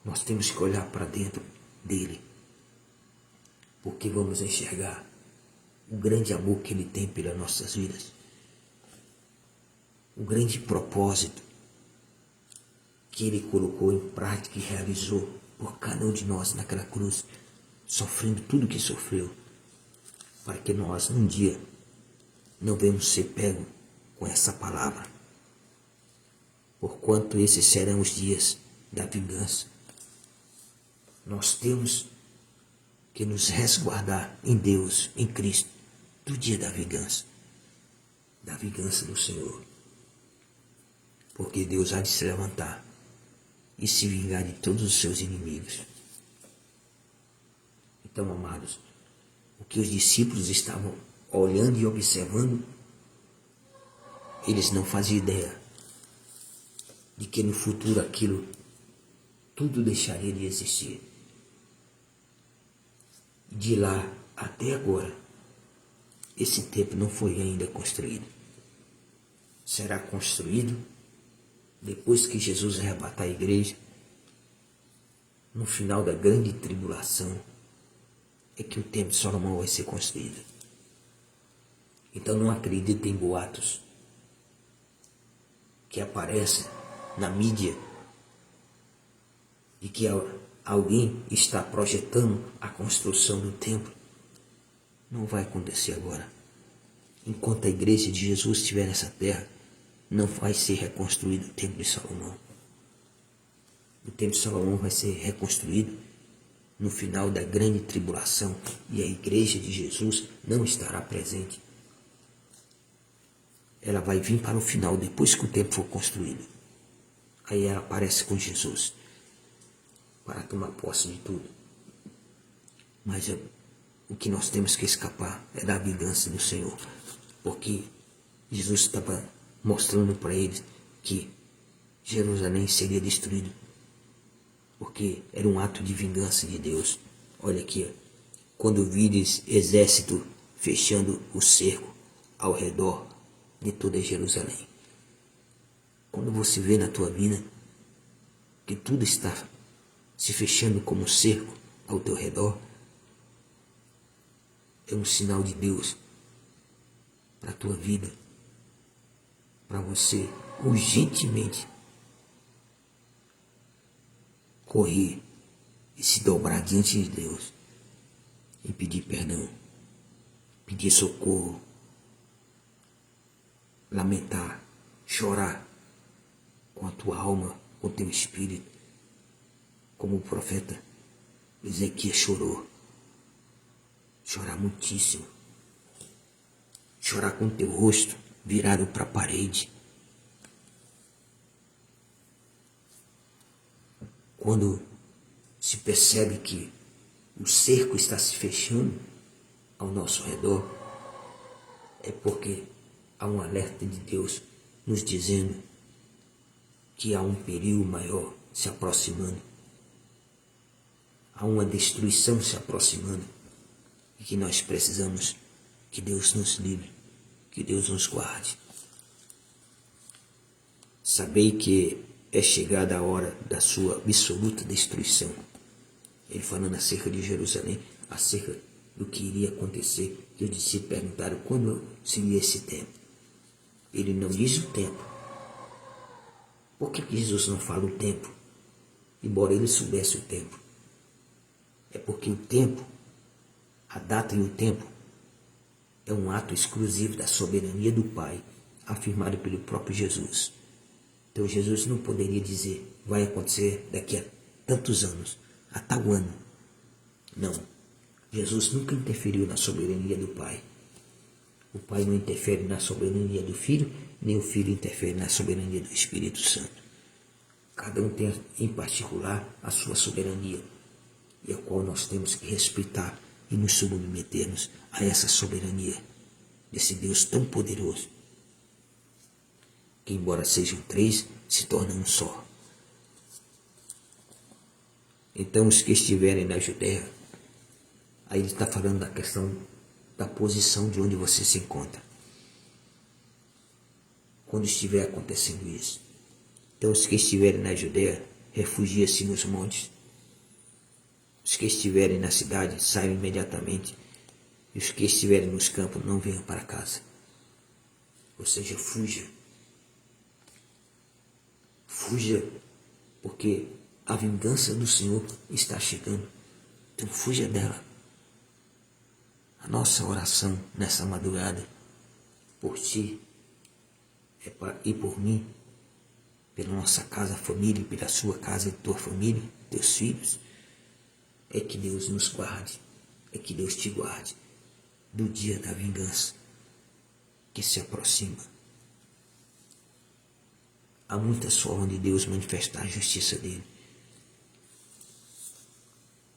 Nós temos que olhar para dentro dele, porque vamos enxergar o grande amor que ele tem pelas nossas vidas, o grande propósito que ele colocou em prática e realizou por cada um de nós naquela cruz, sofrendo tudo o que sofreu, para que nós um dia não venhamos ser pegos com essa palavra, porquanto esses serão os dias da vingança. Nós temos que nos resguardar em Deus, em Cristo, do dia da vingança do Senhor. Porque Deus há de se levantar e se vingar de todos os seus inimigos. Então, amados, o que os discípulos estavam olhando e observando, eles não faziam ideia de que no futuro aquilo tudo deixaria de existir. De lá até agora, esse templo não foi ainda construído. Será construído depois que Jesus arrebatar a igreja, no final da grande tribulação, é que o templo de Salomão vai ser construído. Então não acredite em boatos que aparecem na mídia de que alguém está projetando a construção do templo. Não vai acontecer agora. Enquanto a igreja de Jesus estiver nessa terra, não vai ser reconstruído o templo de Salomão. O templo de Salomão vai ser reconstruído no final da grande tribulação, e a igreja de Jesus não estará presente. Ela vai vir para o final, depois que o templo for construído. Aí ela aparece com Jesus para tomar posse de tudo. Mas o que nós temos que escapar é da vingança do Senhor, porque Jesus estava mostrando para eles que Jerusalém seria destruído, porque era um ato de vingança de Deus. Olha aqui, quando vides exército fechando o cerco ao redor de toda Jerusalém. Quando você vê na tua vida que tudo está se fechando como um cerco ao teu redor, é um sinal de Deus para a tua vida, para você urgentemente correr e se dobrar diante de Deus e pedir perdão, pedir socorro, lamentar, chorar com a tua alma, com o teu espírito, como o profeta Ezequias chorou. Chorar muitíssimo. Chorar com o teu rosto virado para a parede. Quando se percebe que o cerco está se fechando ao nosso redor, é porque há um alerta de Deus nos dizendo que há um perigo maior se aproximando. Há uma destruição se aproximando e que nós precisamos que Deus nos livre, que Deus nos guarde. Sabei que é chegada a hora da sua absoluta destruição. Ele falando acerca de Jerusalém, acerca do que iria acontecer, que os discípulos perguntaram quando seria esse tempo. Ele não diz o tempo. Por que Jesus não fala o tempo? Embora ele soubesse o tempo. É porque o tempo, a data e o tempo, é um ato exclusivo da soberania do Pai, afirmado pelo próprio Jesus. Então Jesus não poderia dizer, vai acontecer daqui a tantos anos, a tal ano. Não. Jesus nunca interferiu na soberania do Pai. O Pai não interfere na soberania do Filho, nem o Filho interfere na soberania do Espírito Santo. Cada um tem em particular a sua soberania, e a qual nós temos que respeitar e nos submetermos a essa soberania desse Deus tão poderoso, que embora sejam três, se tornam um só. Então os que estiverem na Judéia, aí ele está falando da questão da posição de onde você se encontra, quando estiver acontecendo isso. Então os que estiverem na Judéia, refugie-se nos montes. Os que estiverem na cidade, saiam imediatamente. E os que estiverem nos campos, não venham para casa. Ou seja, fuja. Fuja, porque a vingança do Senhor está chegando. Então fuja dela. A nossa oração nessa madrugada, por ti e por mim, pela nossa casa, família, pela sua casa e tua família, teus filhos, é que Deus nos guarde, é que Deus te guarde do dia da vingança que se aproxima. Há muitas formas de Deus manifestar a justiça dele,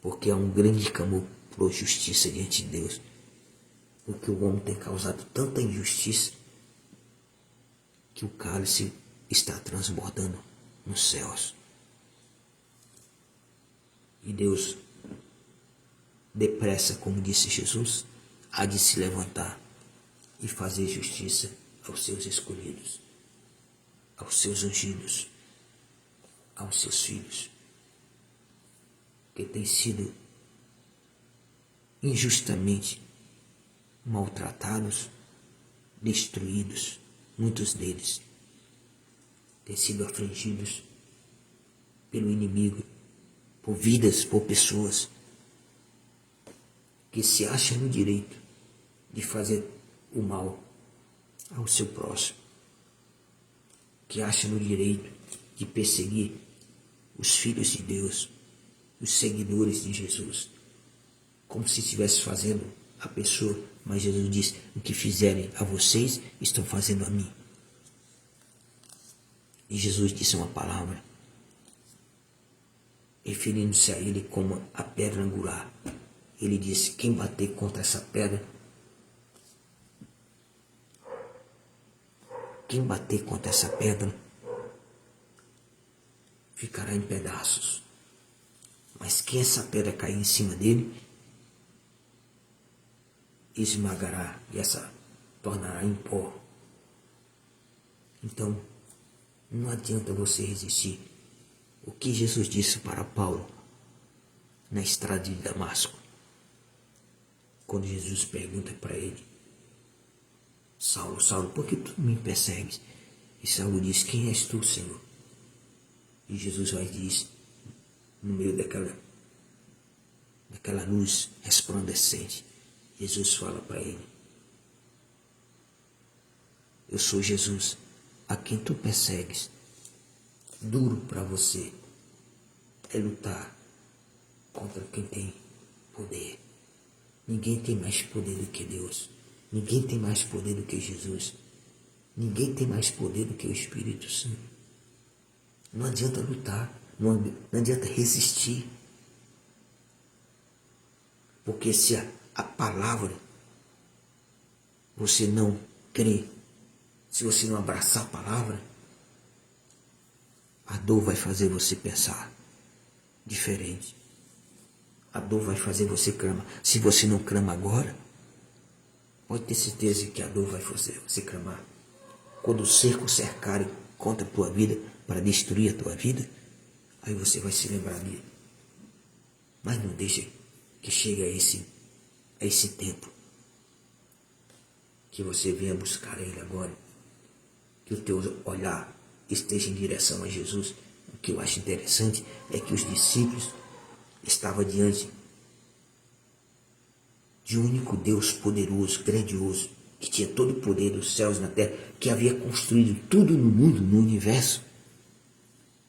porque há um grande clamor por justiça diante de Deus, porque o homem tem causado tanta injustiça que o cálice está transbordando nos céus. E Deus, depressa, como disse Jesus, há de se levantar e fazer justiça aos seus escolhidos, aos seus ungidos, aos seus filhos, que têm sido injustamente maltratados, destruídos. Muitos deles têm sido afligidos pelo inimigo, por vidas, por pessoas que se acham no direito de fazer o mal ao seu próximo, que acham no direito de perseguir os filhos de Deus, os seguidores de Jesus, como se estivesse fazendo a pessoa. Mas Jesus diz, o que fizerem a vocês, estão fazendo a mim. E Jesus disse uma palavra, referindo-se a ele como a pedra angular. Ele disse, quem bater contra essa pedra, ficará em pedaços. Mas quem essa pedra cair em cima dele, esmagará e essa tornará em pó. Então, não adianta você resistir. O que Jesus disse para Paulo na estrada de Damasco, quando Jesus pergunta para ele, Saulo, Saulo, por que tu me persegues? E Saulo diz, quem és tu, Senhor? E Jesus vai e diz, no meio daquela luz resplandecente, Jesus fala para ele, eu sou Jesus, a quem tu persegues. Duro para você é lutar contra quem tem poder. Ninguém tem mais poder do que Deus. Ninguém tem mais poder do que Jesus. Ninguém tem mais poder do que o Espírito Santo. Não adianta lutar, não adianta resistir. Porque se a palavra você não crê, se você não abraçar a palavra, a dor vai fazer você pensar diferente. A dor vai fazer você clamar. Se você não clama agora, pode ter certeza que a dor vai fazer você clamar. Quando o cerco cercarem contra a tua vida, para destruir a tua vida, aí você vai se lembrar dele. Mas não deixe que chegue a esse tempo. Que você venha buscar ele agora. Que o teu olhar esteja em direção a Jesus. O que eu acho interessante é que os discípulos estavam diante de um único Deus poderoso, grandioso, que tinha todo o poder dos céus e na terra, que havia construído tudo no mundo, no universo.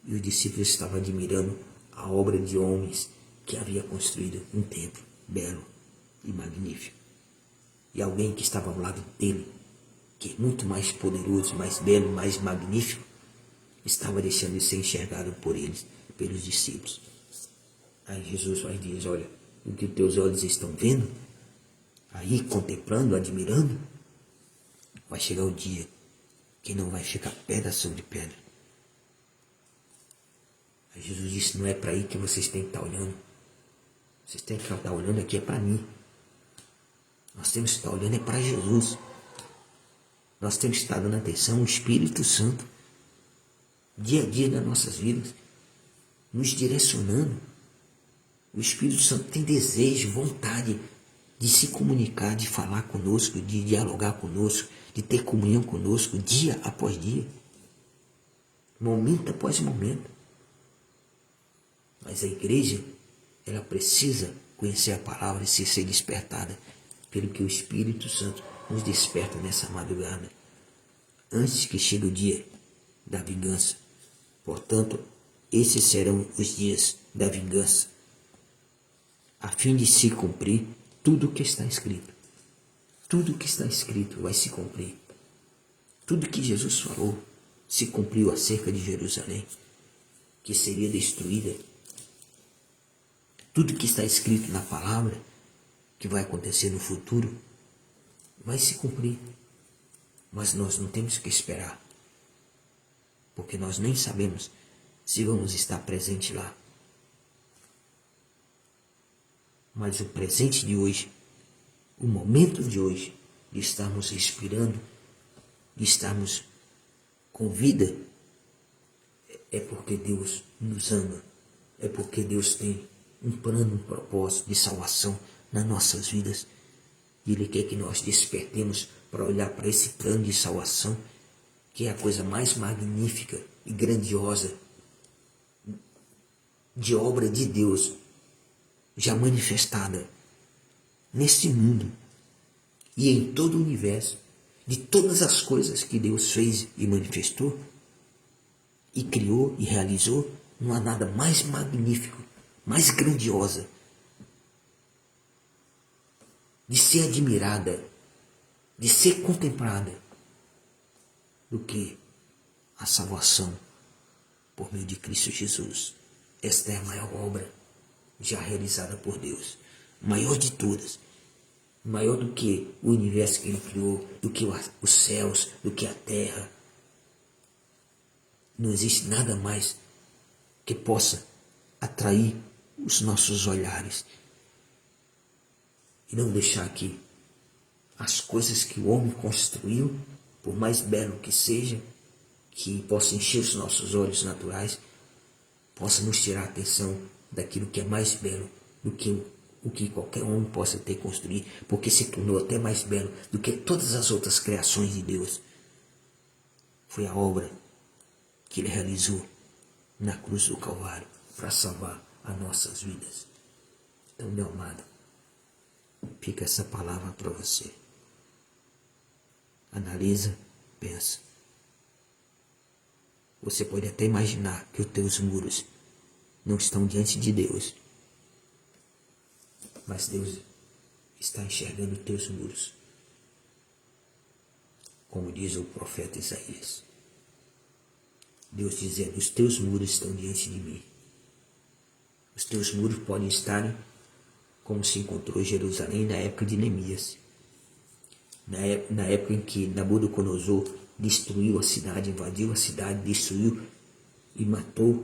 E os discípulos estavam admirando a obra de homens que havia construído um templo belo e magnífico. E alguém que estava ao lado dele, que é muito mais poderoso, mais belo, mais magnífico, estava deixando de ser enxergado por eles, pelos discípulos. Aí Jesus vai dizer, olha, o que teus olhos estão vendo, aí contemplando, admirando, vai chegar o dia que não vai ficar pedra sobre pedra. Aí Jesus disse, não é para aí que vocês têm que estar olhando. Vocês têm que estar olhando aqui é para mim. Nós temos que estar olhando é para Jesus. Nós temos que estar dando atenção ao Espírito Santo, dia a dia nas nossas vidas, nos direcionando. O Espírito Santo tem desejo, vontade de se comunicar, de falar conosco, de dialogar conosco, de ter comunhão conosco, dia após dia, momento após momento. Mas a igreja, ela precisa conhecer a palavra e ser despertada pelo que o Espírito Santo nos desperta nessa madrugada, antes que chegue o dia da vingança. Portanto, esses serão os dias da vingança, a fim de se cumprir tudo o que está escrito. Tudo o que está escrito vai se cumprir. Tudo que Jesus falou se cumpriu acerca de Jerusalém, que seria destruída. Tudo que está escrito na palavra, que vai acontecer no futuro, vai se cumprir. Mas nós não temos que esperar, porque nós nem sabemos se vamos estar presentes lá. Mas o presente de hoje, o momento de hoje, de estarmos respirando, de estarmos com vida, é porque Deus nos ama, é porque Deus tem um plano, um propósito de salvação nas nossas vidas. E Ele quer que nós despertemos para olhar para esse plano de salvação, que é a coisa mais magnífica e grandiosa de obra de Deus já manifestada neste mundo e em todo o universo. De todas as coisas que Deus fez e manifestou e criou e realizou, não há nada mais magnífico, mais grandiosa, de ser admirada, de ser contemplada, do que a salvação por meio de Cristo Jesus. Esta é a maior obra já realizada por Deus, maior de todas, maior do que o universo que Ele criou, do que os céus, do que a terra. Não existe nada mais que possa atrair os nossos olhares e não deixar que as coisas que o homem construiu, por mais belo que seja, que possa encher os nossos olhos naturais, possa nos tirar a atenção daquilo que é mais belo do que o que qualquer homem possa ter construído, porque se tornou até mais belo do que todas as outras criações de Deus. Foi a obra que Ele realizou na cruz do Calvário para salvar as nossas vidas. Então, meu amado, fica essa palavra para você. Analisa, pensa. Você pode até imaginar que os teus muros não estão diante de Deus, mas Deus está enxergando os teus muros, como diz o profeta Isaías. Deus dizendo, os teus muros estão diante de mim. Os teus muros podem estar como se encontrou Jerusalém na época de Neemias, na época em que Nabucodonosor destruiu a cidade, invadiu a cidade, destruiu e matou,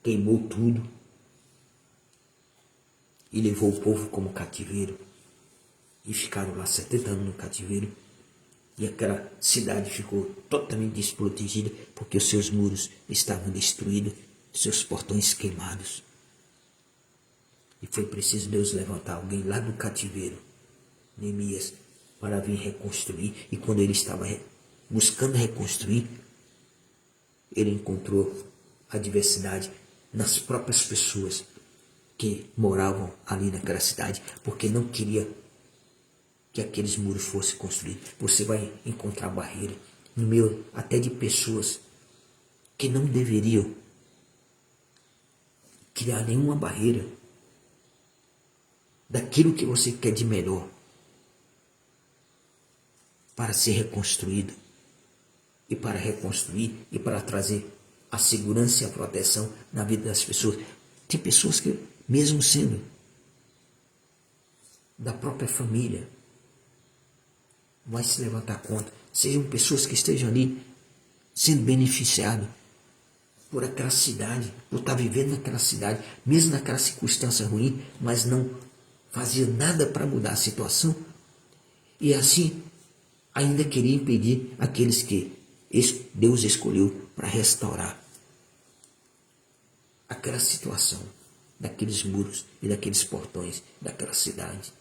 queimou tudo e levou o povo como cativeiro. E ficaram lá 70 anos no cativeiro. E aquela cidade ficou totalmente desprotegida porque os seus muros estavam destruídos, seus portões queimados. E foi preciso Deus levantar alguém lá do cativeiro, Neemias, para vir reconstruir. E quando ele estava buscando reconstruir, ele encontrou a diversidade nas próprias pessoas que moravam ali naquela cidade, porque não queria que aqueles muros fossem construídos. Você vai encontrar barreira no meio até de pessoas que não deveriam criar nenhuma barreira daquilo que você quer de melhor para ser reconstruído e para reconstruir e para trazer a segurança e a proteção na vida das pessoas. Tem pessoas que, mesmo sendo da própria família, vai se levantar contra. Sejam pessoas que estejam ali sendo beneficiadas por aquela cidade, por estar vivendo naquela cidade, mesmo naquela circunstância ruim, mas não fazia nada para mudar a situação. E assim, ainda queria impedir aqueles que Deus escolheu para restaurar aquela situação, daqueles muros e daqueles portões daquela cidade.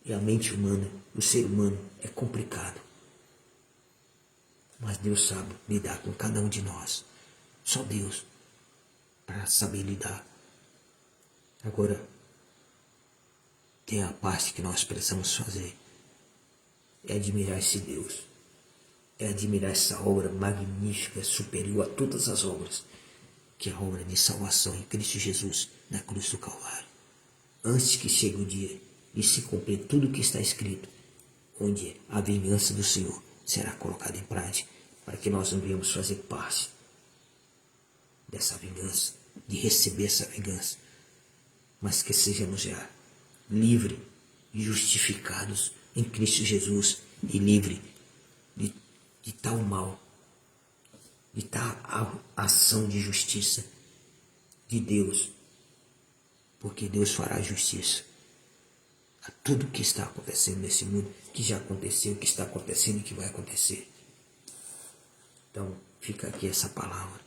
E a mente humana, o ser humano é complicado. Mas Deus sabe lidar com cada um de nós. Só Deus para saber lidar. Agora, tem a parte que nós precisamos fazer. É admirar esse Deus. É admirar essa obra magnífica, superior a todas as obras, que é a obra de salvação em Cristo Jesus, na cruz do Calvário. Antes que chegue o dia de se cumprir tudo o que está escrito, onde a vingança do Senhor será colocada em prática, para que nós não venhamos fazer parte dessa vingança, de receber essa vingança, mas que sejamos já livres e justificados em Cristo Jesus e livres de tal mal, de tal ação de justiça de Deus, porque Deus fará justiça a tudo que está acontecendo nesse mundo, que já aconteceu, que está acontecendo e que vai acontecer. Então, fica aqui essa palavra,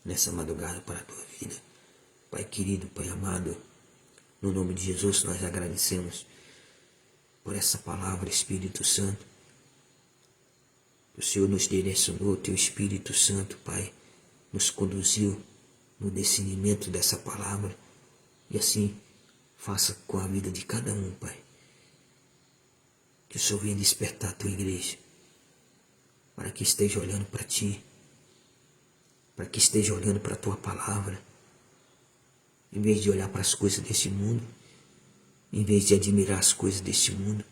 nessa madrugada para a tua vida. Pai querido, Pai amado, no nome de Jesus nós agradecemos por essa palavra, Espírito Santo. O Senhor nos direcionou, Teu Espírito Santo, Pai, nos conduziu no discernimento dessa palavra. E assim, faça com a vida de cada um, Pai. Que o Senhor venha despertar a Tua igreja, para que esteja olhando para Ti, para que esteja olhando para a Tua palavra, em vez de olhar para as coisas deste mundo, em vez de admirar as coisas deste mundo.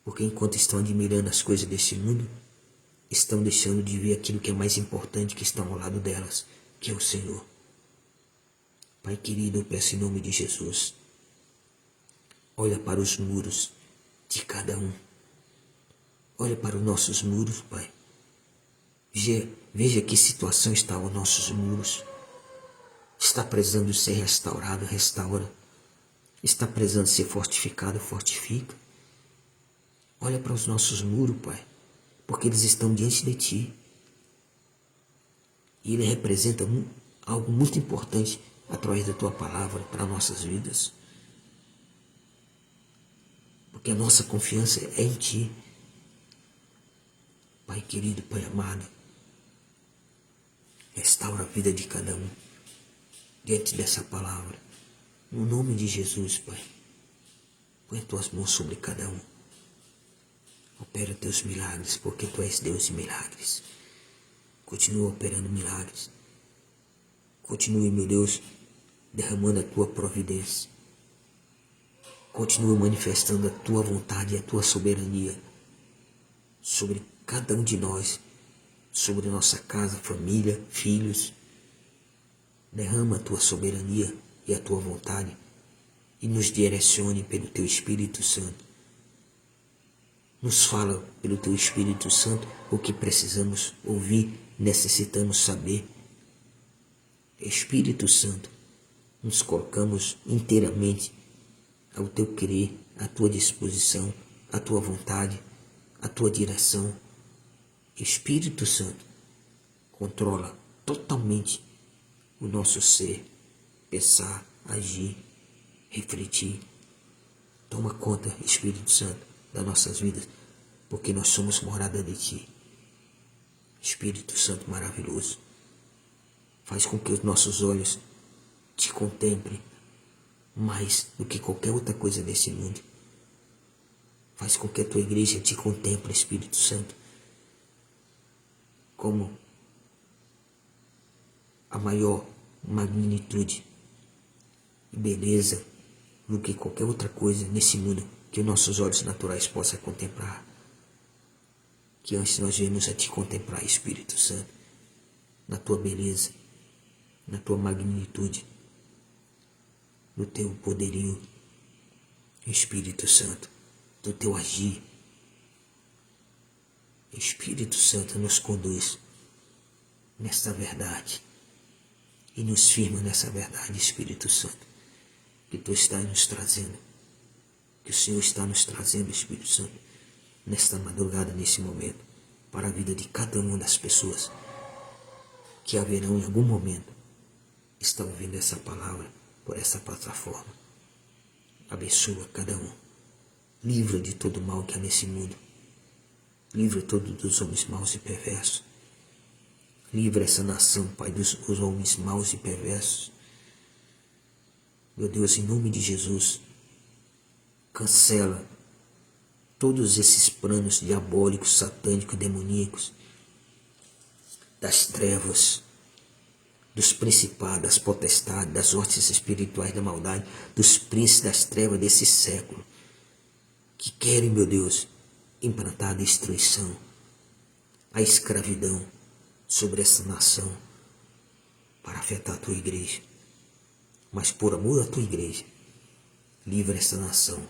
Porque enquanto estão admirando as coisas deste mundo, estão deixando de ver aquilo que é mais importante, que está ao lado delas, que é o Senhor. Pai querido, eu peço em nome de Jesus, olha para os muros de cada um. Olha para os nossos muros, Pai. Veja que situação está os nossos muros. Está precisando ser restaurado, restaura. Está precisando ser fortificado, fortifica. Olha para os nossos muros, Pai, porque eles estão diante de Ti. E ele representa algo muito importante através da Tua palavra para nossas vidas. Porque a nossa confiança é em Ti. Pai querido, Pai amado, restaura a vida de cada um diante dessa palavra. No nome de Jesus, Pai, põe as Tuas mãos sobre cada um. Opera Teus milagres, porque Tu és Deus de milagres. Continua operando milagres. Continue, meu Deus, derramando a Tua providência. Continue manifestando a Tua vontade e a Tua soberania sobre cada um de nós, sobre nossa casa, família, filhos. Derrama a Tua soberania e a Tua vontade e nos direcione pelo Teu Espírito Santo. Nos fala pelo Teu Espírito Santo o que precisamos ouvir, necessitamos saber. Espírito Santo, nos colocamos inteiramente ao Teu querer, à Tua disposição, à Tua vontade, à Tua direção. Espírito Santo, controla totalmente o nosso ser, pensar, agir, refletir. Toma conta, Espírito Santo, das nossas vidas, porque nós somos morada de Ti. Espírito Santo maravilhoso, faz com que os nossos olhos Te contemplem mais do que qualquer outra coisa desse mundo. Faz com que a Tua igreja Te contemple, Espírito Santo, como a maior magnitude e beleza do que qualquer outra coisa nesse mundo que os nossos olhos naturais possam contemplar. Que antes nós venhamos a Te contemplar, Espírito Santo, na Tua beleza, na Tua magnitude, no Teu poderio, Espírito Santo, do Teu agir. Espírito Santo, nos conduz nesta verdade e nos firma nessa verdade, Espírito Santo, que Tu estás nos trazendo, que o Senhor está nos trazendo, Espírito Santo, nesta madrugada, nesse momento, para a vida de cada uma das pessoas que haverão em algum momento estar ouvindo essa palavra por essa plataforma. Abençoa cada um, livra de todo mal que há nesse mundo, livra todos dos homens maus e perversos, livra essa nação, Pai, dos homens maus e perversos. Meu Deus, em nome de Jesus, cancela todos esses planos diabólicos, satânicos, demoníacos, das trevas, dos principados, das potestades, das hostes espirituais da maldade, dos príncipes das trevas desse século, que querem, meu Deus, implantar a destruição, a escravidão sobre essa nação, para afetar a Tua igreja. Mas por amor à Tua igreja, livra essa nação,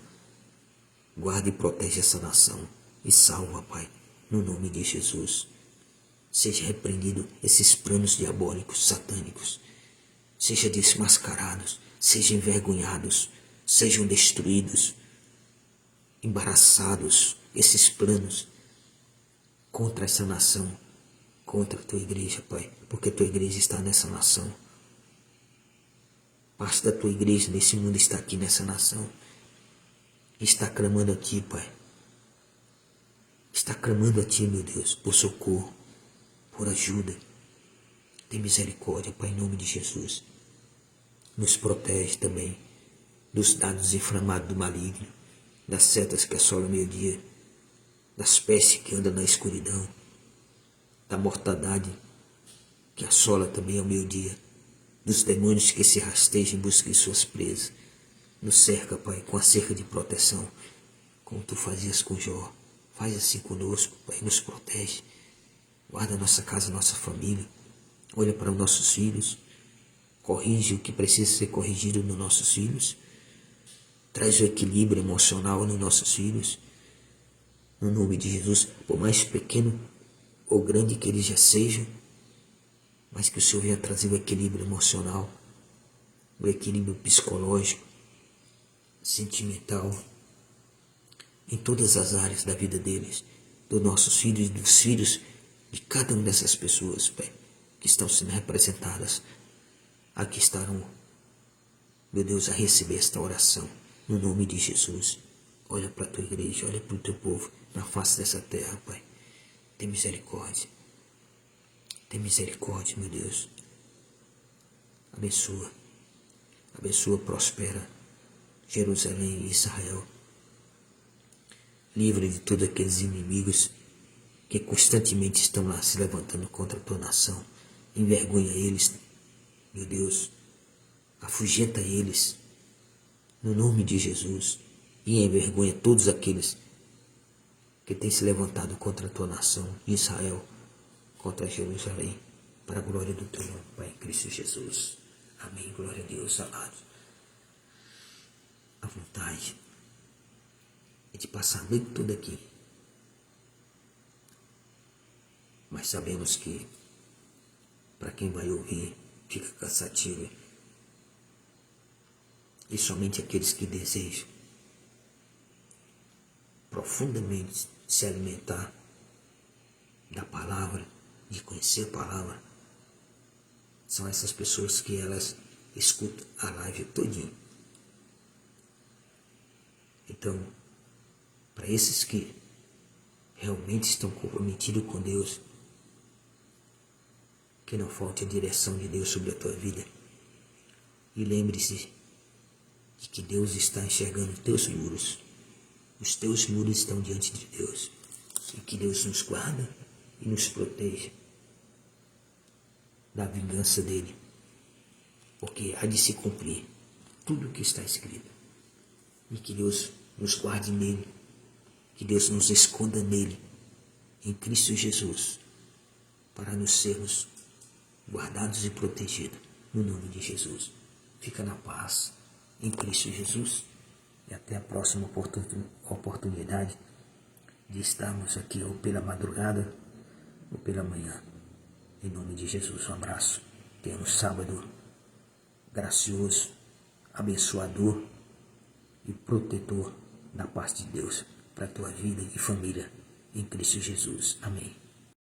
guarda e protege essa nação e salva, Pai, no nome de Jesus. Seja repreendido esses planos diabólicos, satânicos, seja desmascarados, sejam envergonhados, sejam destruídos, embaraçados esses planos contra essa nação, contra a Tua igreja, Pai, porque a Tua igreja está nessa nação. Parte da Tua igreja nesse mundo está aqui nessa nação. Está clamando a Ti, Pai. Está clamando a Ti, meu Deus, por socorro, por ajuda. Tem misericórdia, Pai, em nome de Jesus. Nos protege também dos dados inflamados do maligno, das setas que assolam o meio-dia, das pestes que andam na escuridão, da mortandade que assola também ao meio-dia, dos demônios que se rastejam em busca de suas presas. Nos cerca, Pai, com a cerca de proteção, como Tu fazias com Jó. Faz assim conosco, Pai, nos protege. Guarda a nossa casa, a nossa família. Olha para os nossos filhos. Corrige o que precisa ser corrigido nos nossos filhos. Traz o equilíbrio emocional nos nossos filhos. No nome de Jesus, por mais pequeno ou grande que eles já sejam, mas que o Senhor venha trazer o equilíbrio emocional, o equilíbrio psicológico, sentimental, em todas as áreas da vida deles, dos nossos filhos e dos filhos de cada uma dessas pessoas, Pai, que estão sendo representadas. Aqui estarão, meu Deus, a receber esta oração, no nome de Jesus. Olha para a Tua igreja, olha para o Teu povo, na face dessa terra, Pai. Tem misericórdia. Tem misericórdia, meu Deus. Abençoa. Abençoa, prospera Jerusalém e Israel. Livre de todos aqueles inimigos que constantemente estão lá se levantando contra a Tua nação. Envergonha eles, meu Deus. Afugenta eles, no nome de Jesus. E envergonha todos aqueles que têm se levantado contra a Tua nação, Israel, contra Jerusalém, para a glória do Teu nome, Pai, em Cristo Jesus. Amém. Glória a Deus, amado. A vontade é de passar a noite toda aqui mas sabemos que para quem vai ouvir fica cansativo. E somente aqueles que desejam profundamente se alimentar da palavra, de conhecer a palavra, são essas pessoas que elas escutam a live todinha. Então, para esses que realmente estão comprometidos com Deus, que não falte a direção de Deus sobre a tua vida. E lembre-se de que Deus está enxergando os teus muros. Os teus muros estão diante de Deus. E que Deus nos guarda e nos proteja da vingança dele. Porque há de se cumprir tudo o que está escrito. E que Deus nos guarde nele. Que Deus nos esconda nele, em Cristo Jesus, para nos sermos guardados e protegidos, no nome de Jesus. Fica na paz, em Cristo Jesus, e até a próxima oportunidade de estarmos aqui ou pela madrugada ou pela manhã. Em nome de Jesus, um abraço. Tenha um sábado gracioso, abençoador e protetor da parte de Deus para a tua vida e família, em Cristo Jesus. Amém.